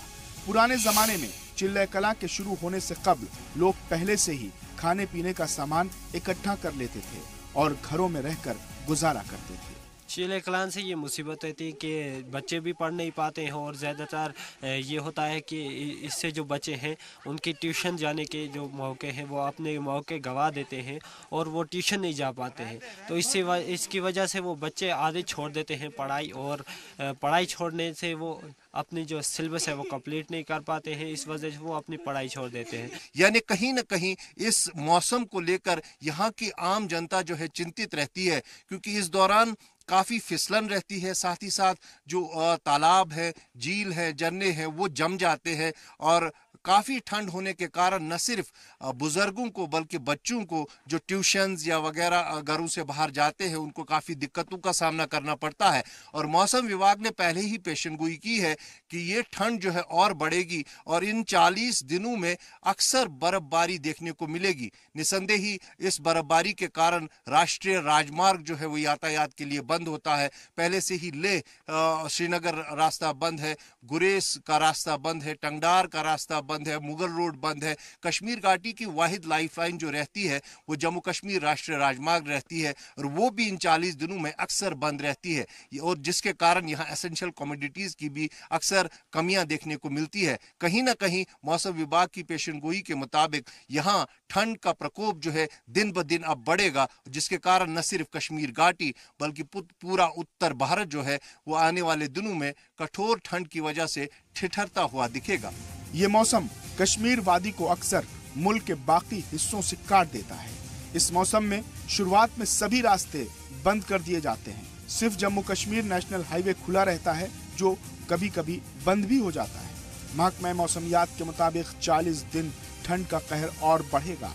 पुराने जमाने में चिल्ले कलां के शुरू होने से कब्ल लोग पहले से ही खाने पीने का सामान इकट्ठा कर लेते थे और घरों में रहकर गुजारा करते थे। चिल्ले कलां से ये मुसीबत रहती है कि बच्चे भी पढ़ नहीं पाते हैं और ज़्यादातर ये होता है कि इससे जो बच्चे हैं उनकी ट्यूशन जाने के जो मौके हैं वो अपने मौके गंवा देते हैं और वो ट्यूशन नहीं जा पाते हैं। तो इसकी वजह से वो बच्चे आधे छोड़ देते हैं पढ़ाई, और पढ़ाई छोड़ने से वो अपनी जो सिलेबस है वो कंप्लीट नहीं कर पाते हैं, इस वजह से वो अपनी पढ़ाई छोड़ देते हैं। यानी कहीं न कहीं इस मौसम को लेकर यहाँ की आम जनता जो है चिंतित रहती है क्योंकि इस दौरान काफ़ी फिसलन रहती है, साथ ही साथ जो तालाब है, झील है, झरने हैं वो जम जाते हैं और काफ़ी ठंड होने के कारण न सिर्फ बुजुर्गों को बल्कि बच्चों को जो ट्यूशन्स या वगैरह घरों से बाहर जाते हैं उनको काफ़ी दिक्कतों का सामना करना पड़ता है। और मौसम विभाग ने पहले ही पेशेनगोई की है कि ये ठंड जो है और बढ़ेगी और इन 40 दिनों में अक्सर बर्फबारी देखने को मिलेगी। निसंदेह ही इस बर्फबारी के कारण राष्ट्रीय राजमार्ग जो है वो यातायात के लिए बंद होता है। पहले से ही लेह श्रीनगर रास्ता बंद है, गुरेज का रास्ता बंद है, टंगडार का रास्ता बंद है, मुगल रोड बंद है। कश्मीर घाटी की वाहिद लाइफलाइन जो रहती है वो जम्मू कश्मीर राष्ट्रीय राजमार्ग रहती है और वो भी इन 40 दिनों में अक्सर बंद रहती है और जिसके कारण यहाँ एसेंशियल कमोडिटीज की भी अक्सर कमियां देखने को मिलती है। कहीं ना कहीं मौसम विभाग की पेशेनगोई के मुताबिक यहाँ ठंड का प्रकोप जो है दिन ब दिन अब बढ़ेगा, जिसके कारण न सिर्फ कश्मीर घाटी बल्कि पूरा उत्तर भारत जो है वो आने वाले दिनों में कठोर ठंड की वजह से ठिठुरता हुआ दिखेगा। ये मौसम कश्मीर वादी को अक्सर मुल्क के बाकी हिस्सों से काट देता है। इस मौसम में शुरुआत में सभी रास्ते बंद कर दिए जाते हैं, सिर्फ जम्मू कश्मीर नेशनल हाईवे खुला रहता है जो कभी कभी बंद भी हो जाता है। महकमा मौसमियात के मुताबिक 40 दिन ठंड का कहर और बढ़ेगा।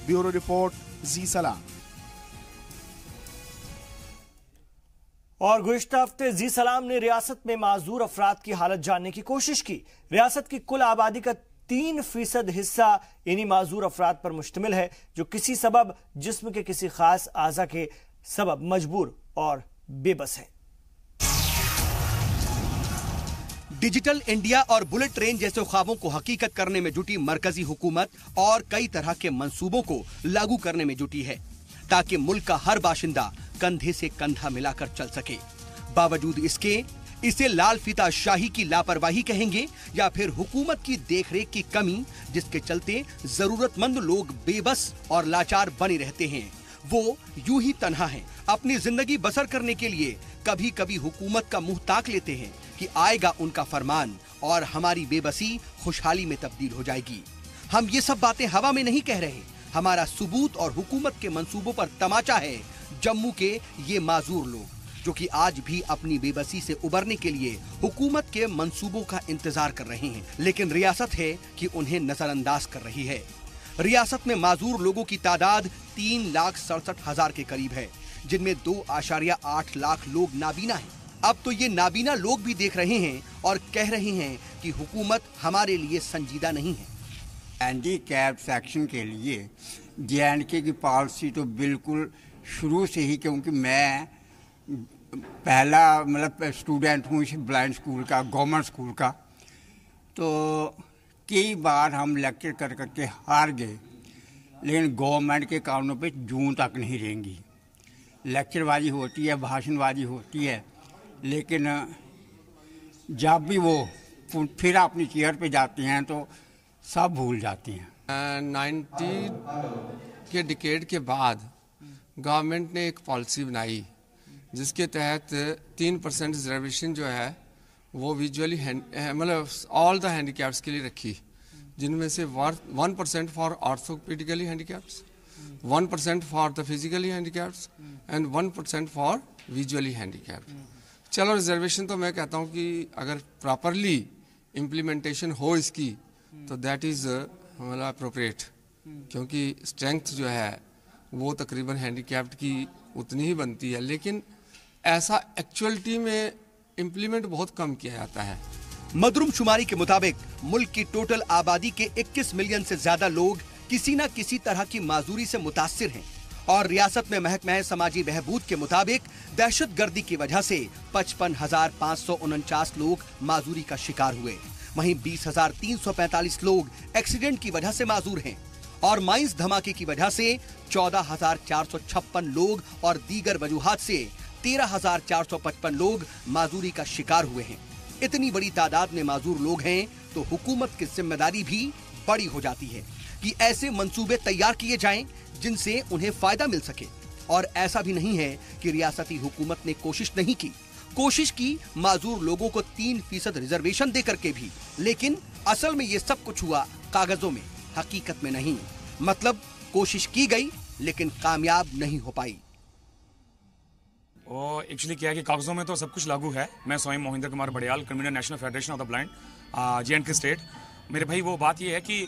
ब्यूरो रिपोर्ट, जी सलाम। और गुज़िश्ता हफ्ते जी सलाम ने रियासत में माजूर अफराद की हालत जानने की कोशिश की। रियासत की कुल आबादी का 3% हिस्सा इन्हीं माजूर अफराद पर मुश्तमिल है जो किसी सबब जिस्म के किसी खास आज़ा के सबब मजबूर और बेबस है। डिजिटल इंडिया और बुलेट ट्रेन जैसे ख्वाबों को हकीकत करने में जुटी मरकजी हुकूमत और कई तरह के मंसूबों को लागू करने में जुटी है ताकि मुल्क का हर बाशिंदा कंधे से कंधा मिलाकर चल सके। बावजूद इसके इसे लाल फीता शाही की लापरवाही कहेंगे या फिर हुकूमत की देखरेख की कमी, जिसके चलते जरूरतमंद लोग बेबस और लाचार बने रहते हैं। वो यूं ही तन्हा हैं, अपनी जिंदगी बसर करने के लिए कभी कभी हुकूमत का मुंह ताक लेते हैं कि आएगा उनका फरमान और हमारी बेबसी खुशहाली में तब्दील हो जाएगी। हम ये सब बातें हवा में नहीं कह रहे, हमारा सबूत और हुकूमत के मंसूबों पर तमाचा है जम्मू के ये माजूर लोग जो कि आज भी अपनी बेबसी से उबरने के लिए हुकूमत के मंसूबों का इंतजार कर रहे हैं, लेकिन रियासत है कि उन्हें नजरअंदाज कर रही है। रियासत में माजूर लोगों की तादाद 3,67,000 के करीब है, जिनमें 2.8 लाख लोग नाबीना हैं। अब तो ये नाबीना लोग भी देख रहे हैं और कह रहे हैं कि हुकूमत हमारे लिए संजीदा नहीं है। हैंडीकैप सेक्शन के लिए JNK की पॉलिसी तो बिल्कुल शुरू से ही, क्योंकि मैं पहला मतलब स्टूडेंट हूँ इस ब्लाइंड स्कूल का, गवर्नमेंट स्कूल का, तो कई बार हम लेक्चर कर करके हार गए, लेकिन गवर्नमेंट के कानूनों पे जून तक नहीं रहेंगी। लेक्चरबाजी होती है, भाषणबाजी होती है, लेकिन जब भी वो फिर अपनी चेयर पे जाती हैं तो सब भूल जाती हैं। 90 के डिकेड के बाद गवर्नमेंट ने एक पॉलिसी बनाई जिसके तहत 3% रिजर्वेशन जो है वो विजुअली मतलब ऑल द हैंडीकैप्स के लिए रखी, जिनमें से 1% for orthopedically handicaps, 1% for the physically handicaps and 1% for visually handicapped. चलो रिजर्वेशन तो मैं कहता हूँ कि अगर प्रॉपरली इम्प्लीमेंटेशन हो इसकी तो दैट इज़ मतलब अप्रोप्रिएट, क्योंकि स्ट्रेंथ जो है वो तकरीबन हैंडीकैप्ड की उतनी ही बनती है, लेकिन ऐसा एक्चुअलिटी में इम्प्लीमेंट बहुत कम किया जाता है। मदरूमशुमारी के मुताबिक मुल्क की टोटल आबादी के 21 मिलियन से ज्यादा लोग किसी न किसी तरह की माजूरी से मुतासिर हैं और रियासत में महकमा समाजी बहबूद के मुताबिक दहशतगर्दी की वजह से 55,549 लोग माजूरी का शिकार हुए। वहीं 20,345 लोग एक्सीडेंट की वजह से माजूर हैं और माइंस धमाके की वजह से 14,456 लोग और दीगर वजूहात से 13,455 लोग माजूरी का शिकार हुए हैं। इतनी बड़ी तादाद में माजूर लोग हैं तो हुकूमत की जिम्मेदारी भी बड़ी हो जाती है कि ऐसे मंसूबे तैयार किए जाएं जिनसे उन्हें फायदा मिल सके। और ऐसा भी नहीं है कि रियासती हुकूमत ने कोशिश नहीं की, कोशिश की माजूर लोगों को 3% रिजर्वेशन देकर के भी, लेकिन असल में ये सब कुछ हुआ कागजों में, हकीकत में नहीं। मतलब कोशिश की गई लेकिन कामयाब नहीं हो पाई। और एक्चुअली क्या है कि कागजों में तो सब कुछ लागू है। मैं स्वयं Mohinder Kumar Badiyal, convener national federation of the blind J&K state. मेरे भाई वो बात ये है कि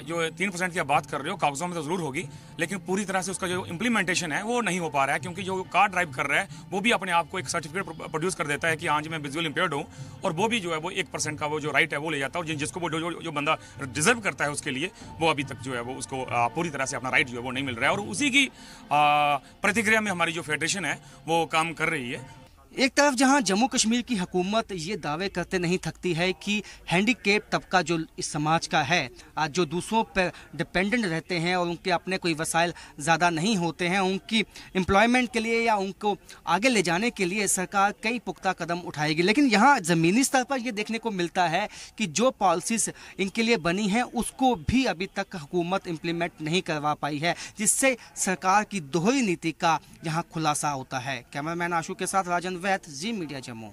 जो 3% की आप बात कर रहे हो कागजों में तो जरूर होगी, लेकिन पूरी तरह से उसका जो इम्प्लीमेंटेशन है वो नहीं हो पा रहा है, क्योंकि जो कार ड्राइव कर रहा है वो भी अपने आप को एक सर्टिफिकेट प्रोड्यूस कर देता है कि हाँ जी मैं विजुअल इंपेयर्ड हूँ, और वो भी जो है वो 1% का वो जो राइट है वो ले जाता है, और जिसको वो जो बंदा डिजर्व करता है उसके लिए वो अभी तक जो है वो उसको पूरी तरह से अपना राइट जो है वो नहीं मिल रहा है। और उसी की प्रतिक्रिया में हमारी जो फेडरेशन है वो काम कर रही है। एक तरफ जहां जम्मू कश्मीर की हुकूमत ये दावे करते नहीं थकती है कि हैंडीकैप तबका जो इस समाज का है, आज जो दूसरों पर डिपेंडेंट रहते हैं और उनके अपने कोई वसाइल ज़्यादा नहीं होते हैं, उनकी एम्प्लॉयमेंट के लिए या उनको आगे ले जाने के लिए सरकार कई पुख्ता कदम उठाएगी। लेकिन यहाँ ज़मीनी स्तर पर यह देखने को मिलता है कि जो पॉलिसीज़ इनके लिए बनी हैं उसको भी अभी तक हुकूमत इम्प्लीमेंट नहीं करवा पाई है, जिससे सरकार की दोहरी नीति का यहाँ खुलासा होता है। कैमरामैन आशु के साथ राजन जी मीडिया जम्मू।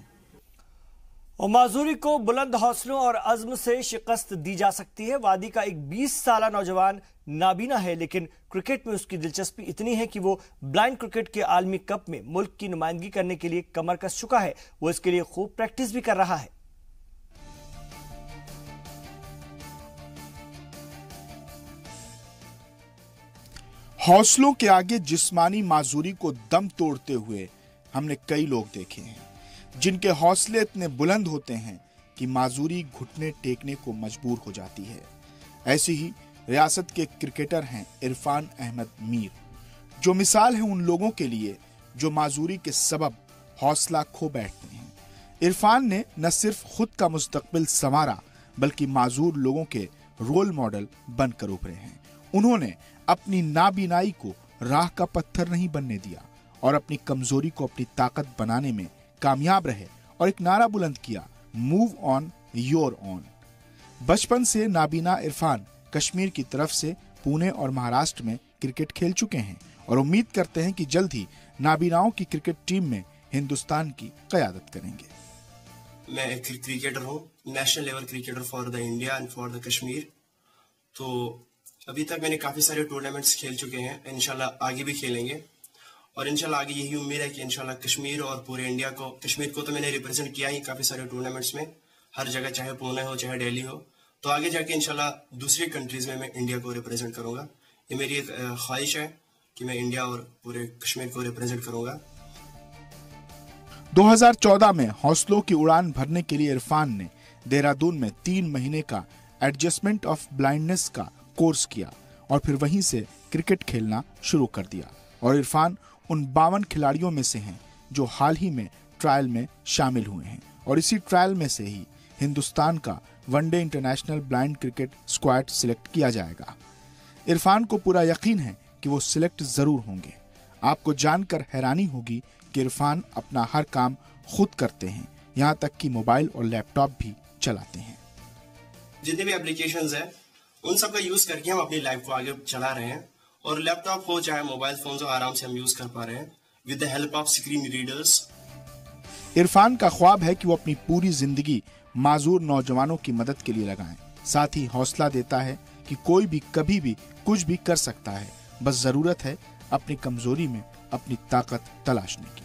और माजूरी को बुलंद हौसलों और अज़्म से शिकस्त दी जा सकती है। वादी का एक 20 साला नौजवान नाबीना है, लेकिन क्रिकेट में उसकी दिलचस्पी इतनी है कि वो ब्लाइंड क्रिकेट के आलमी कप में मुल्क की नुमाइंदगी करने के लिए कमर कस चुका है। वो इसके लिए खूब प्रैक्टिस भी कर रहा है। हौसलों के आगे जिस्मानी माजूरी को दम तोड़ते हुए हमने कई लोग देखे हैं, जिनके हौसले इतने बुलंद होते हैं कि माजूरी घुटने टेकने को मजबूर हो जाती है। ऐसे ही रियासत के क्रिकेटर हैं इरफान अहमद मीर, जो मिसाल है उन लोगों के लिए जो माजूरी के सबब हौसला खो बैठते हैं। इरफान ने न सिर्फ खुद का मुस्तकबिल संवारा, बल्कि माजूर लोगों के रोल मॉडल बनकर उभरे हैं। उन्होंने अपनी नाबीनाई को राह का पत्थर नहीं बनने दिया और अपनी कमजोरी को अपनी ताकत बनाने में कामयाब रहे और एक नारा बुलंद किया, मूव ऑन योर ऑन। बचपन से नाबीना इरफान कश्मीर की तरफ से पुणे और महाराष्ट्र में क्रिकेट खेल चुके हैं और उम्मीद करते हैं कि जल्द ही नाबीनाओं की क्रिकेट टीम में हिंदुस्तान की क़यादत करेंगे। मैं एक क्रिकेटर हूँ, national level cricketer for the India and for the Kashmir. तो अभी तक मैंने काफी सारे टूर्नामेंट्स खेल चुके हैं, इंशाल्लाह आगे भी खेलेंगे और इंशाल्लाह आगे यही उम्मीद है कि इंशाल्लाह कश्मीर और पूरे इंडिया को, कश्मीर को तो मैंने रिप्रेजेंट किया ही काफी सारे टूर्नामेंट्स में, हर जगह, चाहे पुणे हो चाहे दिल्ली हो, तो आगे जाके इंशाल्लाह दूसरी कंट्रीज में मैं इंडिया को रिप्रेजेंट करूंगा। ये मेरी एक ख्वाहिश है कि मैं इंडिया और पूरे कश्मीर को रिप्रेजेंट करूंगा। 2014 में हौसलों की उड़ान भरने के लिए इरफान ने देहरादून में 3 महीने का एडजस्टमेंट ऑफ ब्लाइंडनेस का कोर्स किया और फिर वहीं से क्रिकेट खेलना शुरू कर दिया। और इरफान उन 52 खिलाड़ियों में से हैं जो हाल ही में ट्रायल में शामिल हुए हैं और इसी ट्रायल में से ही हिंदुस्तान का one day international blind cricket squad select किया जाएगा। इरफान को पूरा यकीन है कि वो सिलेक्ट जरूर होंगे। आपको जानकर हैरानी होगी कि इरफान अपना हर काम खुद करते हैं, यहाँ तक कि मोबाइल और लैपटॉप भी चलाते हैं। जितने भी एप्लीकेशंस हैं उन सब का यूज करके हम अपनी लाइफ को आगे चला रहे हैं, और लैपटॉप हो चाहे मोबाइल फोन हो आराम से हम यूज कर पा रहे हैं with the help of screen readers. Irfan का ख्वाब है कि वो अपनी पूरी जिंदगी माजूर नौजवानों की मदद के लिए लगाएं। साथ ही हौसला देता है कि कोई भी कभी भी कुछ भी कर सकता है, बस जरूरत है अपनी कमजोरी में अपनी ताकत तलाशने की।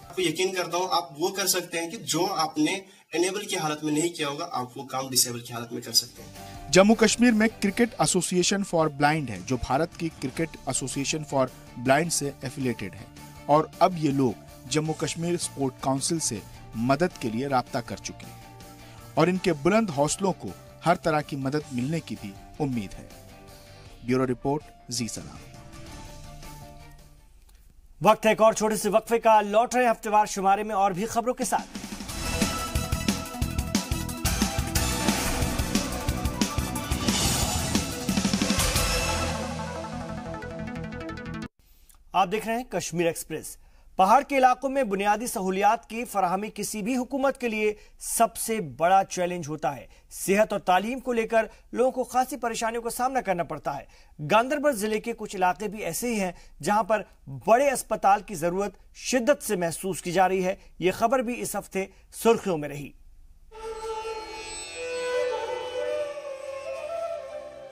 आपको यकीन करता हूँ आप वो कर सकते हैं कि जो आपने एनेबल की हालत में नहीं किया होगा, आप वो काम डिसेबल की हालत में कर सकते हैं। जम्मू कश्मीर में क्रिकेट एसोसिएशन फॉर ब्लाइंड है, जो भारत की क्रिकेट एसोसिएशन फॉर ब्लाइंड से एफिलिएटेड है, और अब ये लोग जम्मू कश्मीर स्पोर्ट काउंसिल से मदद के लिए राब्ता कर चुके हैं, और इनके बुलंद हौसलों को हर तरह की मदद मिलने की भी उम्मीद है। ब्यूरो रिपोर्ट, जी सलाम। वक्त है एक और छोटे से वक्फे का। लौट रहे हफ्तेवार शुमारे में और भी खबरों के साथ। आप देख रहे हैं कश्मीर एक्सप्रेस। पहाड़ के इलाकों में बुनियादी सहूलियात की फराहमी किसी भी हुकूमत के लिए सबसे बड़ा चैलेंज होता है। सेहत और तालीम को लेकर लोगों को खासी परेशानियों का सामना करना पड़ता है। गांदरबल जिले के कुछ इलाके भी ऐसे ही हैं जहां पर बड़े अस्पताल की जरूरत शिद्दत से महसूस की जा रही है। यह खबर भी इस हफ्ते सुर्खियों में रही।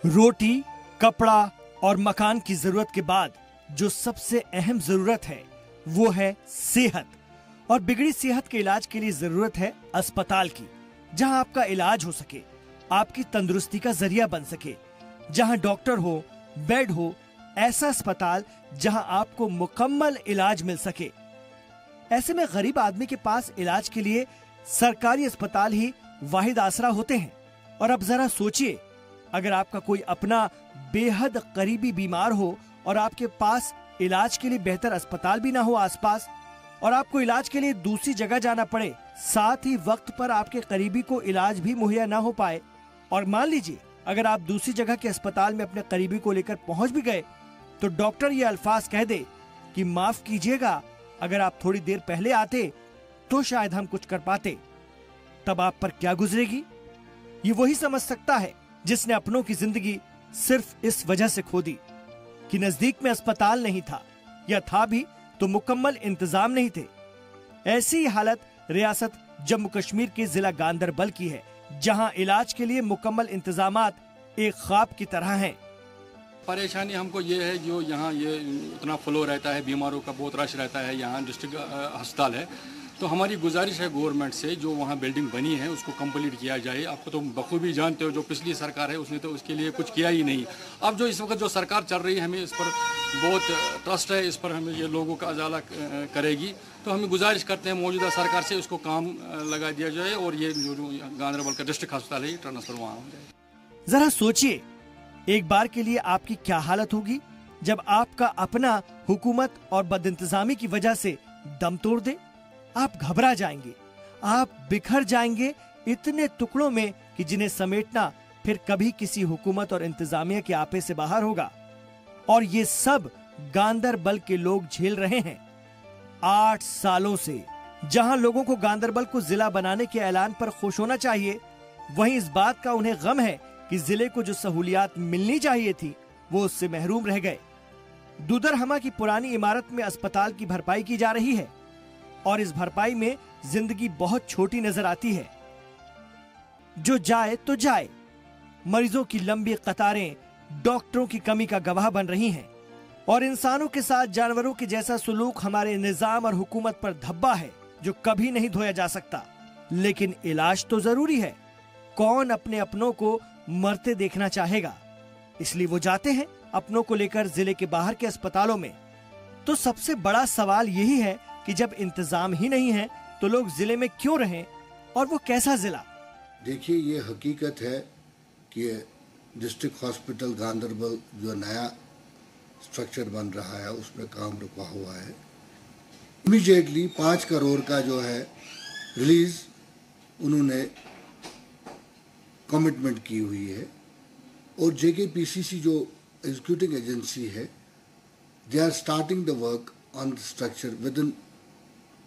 रोटी, कपड़ा और मकान की जरूरत के बाद जो सबसे अहम जरूरत है वो है सेहत, और बिगड़ी सेहत के इलाज के लिए जरूरत है अस्पताल की, जहां आपका इलाज हो सके, आपकी तंदुरुस्ती का जरिया बन सके, जहां डॉक्टर हो, बेड हो, ऐसा अस्पताल जहां आपको मुकम्मल इलाज मिल सके। ऐसे में गरीब आदमी के पास इलाज के लिए सरकारी अस्पताल ही वाहिद आसरा होते हैं। और अब जरा सोचिए, अगर आपका कोई अपना बेहद करीबी बीमार हो और आपके पास इलाज के लिए बेहतर अस्पताल भी ना हो आसपास, और आपको इलाज के लिए दूसरी जगह जाना पड़े, साथ ही वक्त पर आपके करीबी को इलाज भी मुहैया ना हो पाए, और मान लीजिए अगर आप दूसरी जगह के अस्पताल में अपने करीबी को लेकर पहुंच भी गए तो डॉक्टर ये अल्फाज कह दे कि माफ कीजिएगा, अगर आप थोड़ी देर पहले आते तो शायद हम कुछ कर पाते। तब आप पर क्या गुजरेगी? ये वही समझ सकता है जिसने अपनों की जिंदगी सिर्फ इस वजह से खो दी कि नजदीक में अस्पताल नहीं था, या था भी तो मुकम्मल इंतजाम नहीं थे। ऐसी ही हालत रियासत जम्मू कश्मीर के जिला गांदरबल की है, जहां इलाज के लिए मुकम्मल इंतजामात एक ख्वाब की तरह हैं। परेशानी हमको ये है, जो यहाँ ये इतना फ्लो रहता है, बीमारों का बहुत रश रहता है, यहाँ डिस्ट्रिक्ट अस्पताल है, तो हमारी गुजारिश है गवर्नमेंट से, जो वहाँ बिल्डिंग बनी है उसको कंप्लीट किया जाए। आपको तो बखूबी जानते हो, जो पिछली सरकार है उसने तो उसके लिए कुछ किया ही नहीं। अब जो इस वक्त जो सरकार चल रही है, हमें इस पर बहुत ट्रस्ट है, इस पर हमें ये लोगों का उजाला करेगी, तो हमें गुजारिश करते हैं मौजूदा सरकार से उसको काम लगा दिया जाए, और ये जो गांदरबल का डिस्ट्रिक्ट अस्पताल है ये ट्रांसफर वहाँ हो जाए। जरा सोचिए एक बार के लिए आपकी क्या हालत होगी जब आपका अपना हुकूमत और बदइंतजामी की वजह से दम तोड़ दे। आप घबरा जाएंगे, आप बिखर जाएंगे इतने टुकड़ों में कि जिन्हें समेटना फिर कभी किसी हुकूमत और इंतजामिया के आपे से बाहर होगा। और ये सब गांदरबल के लोग झेल रहे हैं 8 सालों से। जहां लोगों को गांदरबल को जिला बनाने के ऐलान पर खुश होना चाहिए, वहीं इस बात का उन्हें गम है कि जिले को जो सहूलियात मिलनी चाहिए थी वो उससे महरूम रह गए। दुदरहमा की पुरानी इमारत में अस्पताल की भरपाई की जा रही है, और इस भरपाई में जिंदगी बहुत छोटी नजर आती है। जो जाए तो जाए, मरीजों की लंबी कतारें डॉक्टरों की कमी का गवाह बन रही हैं, और इंसानों के साथ जानवरों के जैसा सुलूक हमारे निजाम और हुकूमत पर धब्बा है जो कभी नहीं धोया जा सकता। लेकिन इलाज तो जरूरी है। कौन अपने अपनों को मरते देखना चाहेगा? इसलिए वो जाते हैं अपनों को लेकर जिले के बाहर के अस्पतालों में। तो सबसे बड़ा सवाल यही है कि जब इंतजाम ही नहीं है तो लोग जिले में क्यों रहें, और वो कैसा जिला? देखिए, ये हकीकत है कि डिस्ट्रिक्ट हॉस्पिटल गांदरबल जो नया स्ट्रक्चर बन रहा है उसमें काम रुका हुआ है। इमीडिएटली 5 करोड़ का जो है रिलीज उन्होंने कमिटमेंट की हुई है, और JKPCC जो एग्जीक्यूटिंग एजेंसी है, they are starting the work on the structure within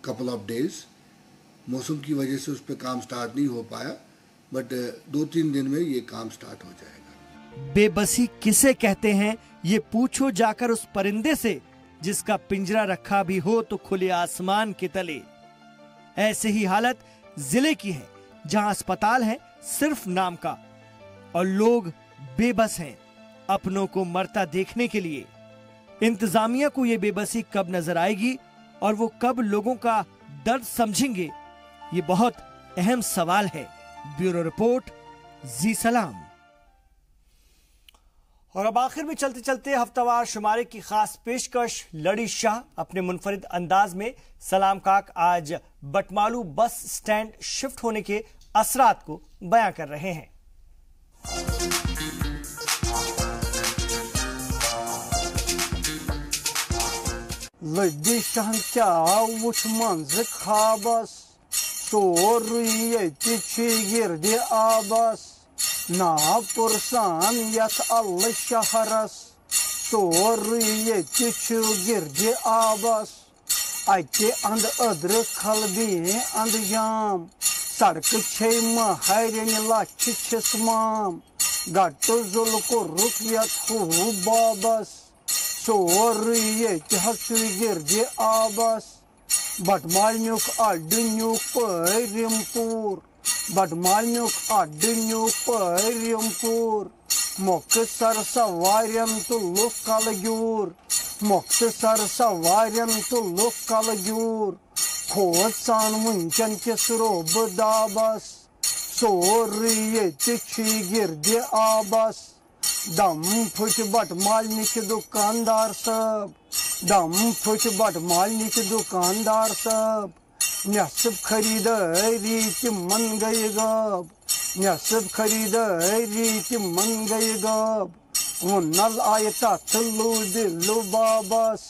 couple of days, मौसम की वजह से उस पर काम स्टार्ट नहीं हो पाया, बट 2-3 दिन में ये काम स्टार्ट हो जाएगा। बेबसी किसे कहते हैं ये पूछो जाकर उस परिंदे से जिसका पिंजरा रखा भी हो तो खुले आसमान के तले। ऐसे ही हालत जिले की है जहां अस्पताल है सिर्फ नाम का और लोग बेबस हैं अपनों को मरता देखने के लिए। इंतजामिया को ये बेबसी कब नजर आएगी और वो कब लोगों का दर्द समझेंगे, ये बहुत अहम सवाल है। ब्यूरो रिपोर्ट, जी सलाम। और अब आखिर में चलते चलते हफ्तावार शुमारे की खास पेशकश लड़ी शाह अपने मुनफरिद अंदाज में सलाम काक आज बटमालू बस स्टैंड शिफ्ट होने के असरात को बयां कर रहे हैं। लड़ी शाह क्या उठ मंज खाबस सोरुये गिरदे आबस ना पुरसान यथ अल्लाह शहरस सोरुये गिरदे आबस अते अंद अद्र खलबी अंद जाम सड़क छे महरन लच छमाम गट जुल को रुख यथ बाबस सोरुये गिरदे आबस बटमालनुक अड्डुक परिमपुर बटमालनुक अड्डुक परिमपुर मुख्तसर सवारन तो लुक कलग्यूर मुख्तसर सवारन तो लुक कलग्यूर खोज सान वुनकन किस रोब दाबस सोरुये गिरदे आबस दम फुट बटमालनिक दुकानदार सब दम फुट बटमालनिक दुकानदार सब नसब खरीदारी कि मन गए गब नसब खरीदारी कि मन गए गब वो नल आए तलु दिलु बाबस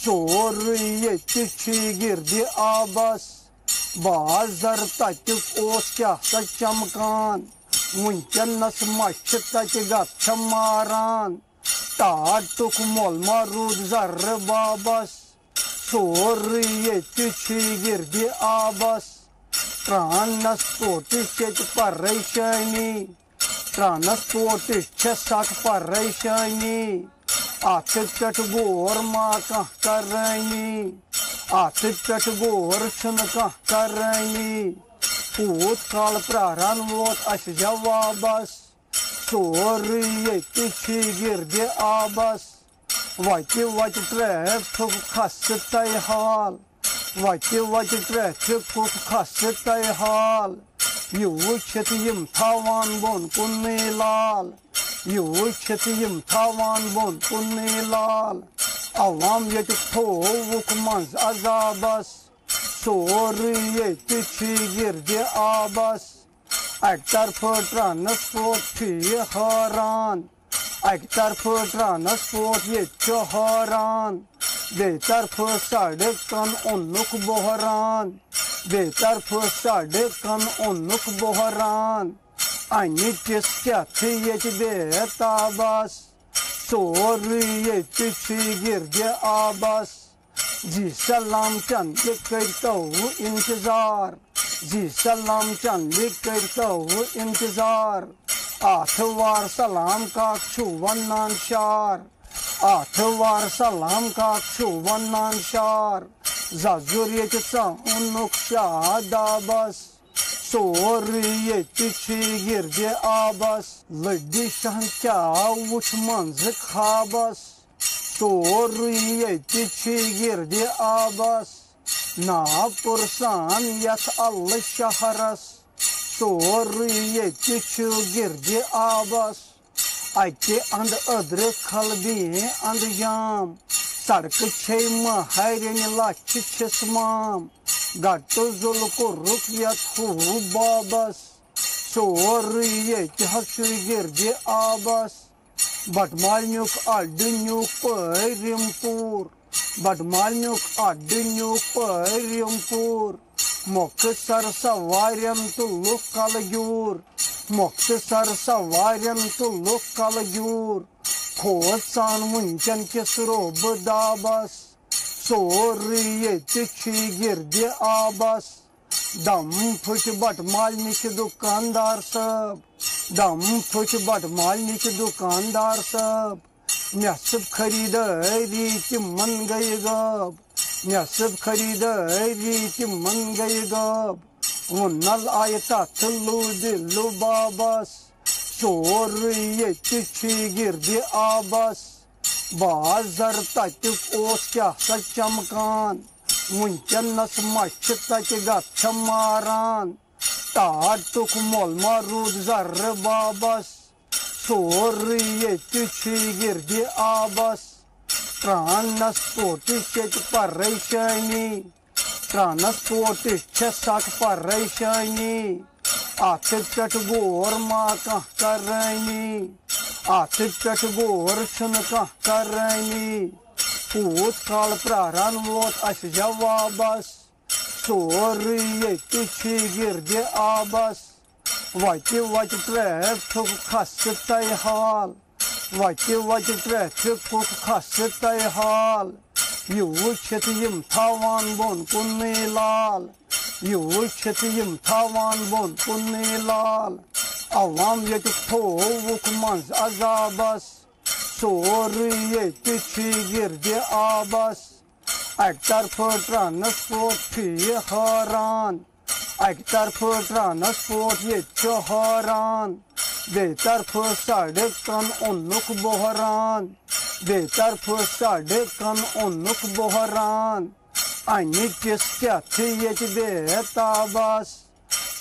सोरुये गिरदे आबस बाजार तक ओस क्या चमकान वुनकनस मछ तक मारान टाटुक मोल मारूद जर्र बाबस सोरुये गिरदे आबस ट्रांसपोर्ट परेशानी ट्रांसपोर्ट सख परेशानी अथ पे गोर मा कह करानी अथ पे गोर कह करानी पूत काल प्रारन वोत अस जवाबस सोरुये गिरदे आबस वत ट्रैफिक खस तय हाल वत ट्रैफिक खस तय हाल यह वुचित यम थावान बोन कुन्ने लाल यह वुचित यम थावान बोन कुन्ने लाल अवाम ये थोवुक मंज अजाबस सोरुये गिरदे आबस एक तरफ ट्रांसपोर्ट हरान एक तरफ ट्रांसपोर्ट ये हरान बे तरफ सड़कन उन्नुक बहरान बे तरफ सड़कन उन्नुक बहरान अनी किस क्या ये बेताबस सोरुये गिरदे आबस जी सलाम चंद करतो इंतजार जी सलाम चंद करतो इंतजार आठवार सलाम का वन्नान शार आठवार सलाम का वन्नान शार जाजुरिये उन्नुक शादाबस सोरुये गिरदे आबस लड़ी शाह क्या उठ मंज खाबस सोरुये गिरदे आबस ना पुरसान यथ अल्लाह शहरस सोरुये गिरदे आबस अते अंद अद्र खलबी अंद जाम सड़क छे महरन लच छमाम गट जुल को रुख यथ बाबस सोरुये गिरदे आबस बटमालनुक अड्डुक परिमपुर बटमालनुक अड्डुक परिमपुर मुख्तसर सवारन तो लुक कलग्यूर मुख्तसर सवारन तो लुक कलग्यूर खोज सान वुनकन किस रोब दाबस सोरुये गिरदे आबस दम फुट बट मालनी के दुकानदार सब, दम फुट बट मालनी के दुकानदार सब, नसब खरीदारी कि मन गए गब, नसब खरीदारी कि मन गए गब, वो नल आयता चलू दिलू बाबस, चोर ये चिछी गिरदे आबस, बाजार तक ओस क्या सा चमकान, वुनकनस मछ तक गच्छ मारान, ताटुक मोल मारूद जर्र बाबस, चोर ये चिछी गिरदे आबस, ट्रांसपोर्ट परेशानी, ट्रांसपोर्ट सख परेशानी, अत पे गोर माँ कह करनी, अत पे गोर छुन कह करनी, पूत काल प्रारन वोत अस जवाबस, चोर ये पिछी गिरदे आबस, वत वत ट्रैफिक खस तय हाल, वत वत ट्रैफिक खस तय हाल, यू वुचित यम थावान बोन कुन लाल, यू वुचित यम थावान बोन कुन लाल, अवाम ये थोवुक मंज अजाबस, चोर ये पिछी गिरदे आबस, एक तरफ ट्रांसपोर्ट फी हरान, एक तरफ ट्रांसपोर्ट ये हरान, बेतरफ सड़कन उन्नुक बहरान, बेतरफ सड़कन उन्नुक बहरान, अन्य किस क्या थी ये बेताबस,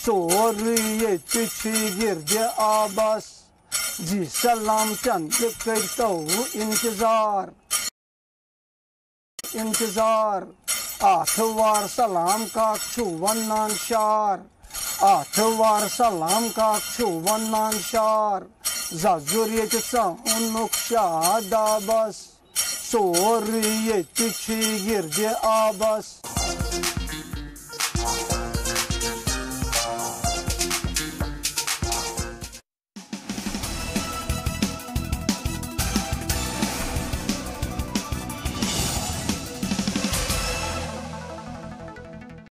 चोर ये पिछी गिरदे आबस, जी सलाम चंद करता हूँ इंतजार, इंतजार, 8 वार सलाम का छुवन्नान शार, 8 वार सलाम का छुवन्नान शार, जाजुरियत उन्नुक शादाबस, चोर ये पिछी गिरदे आबस।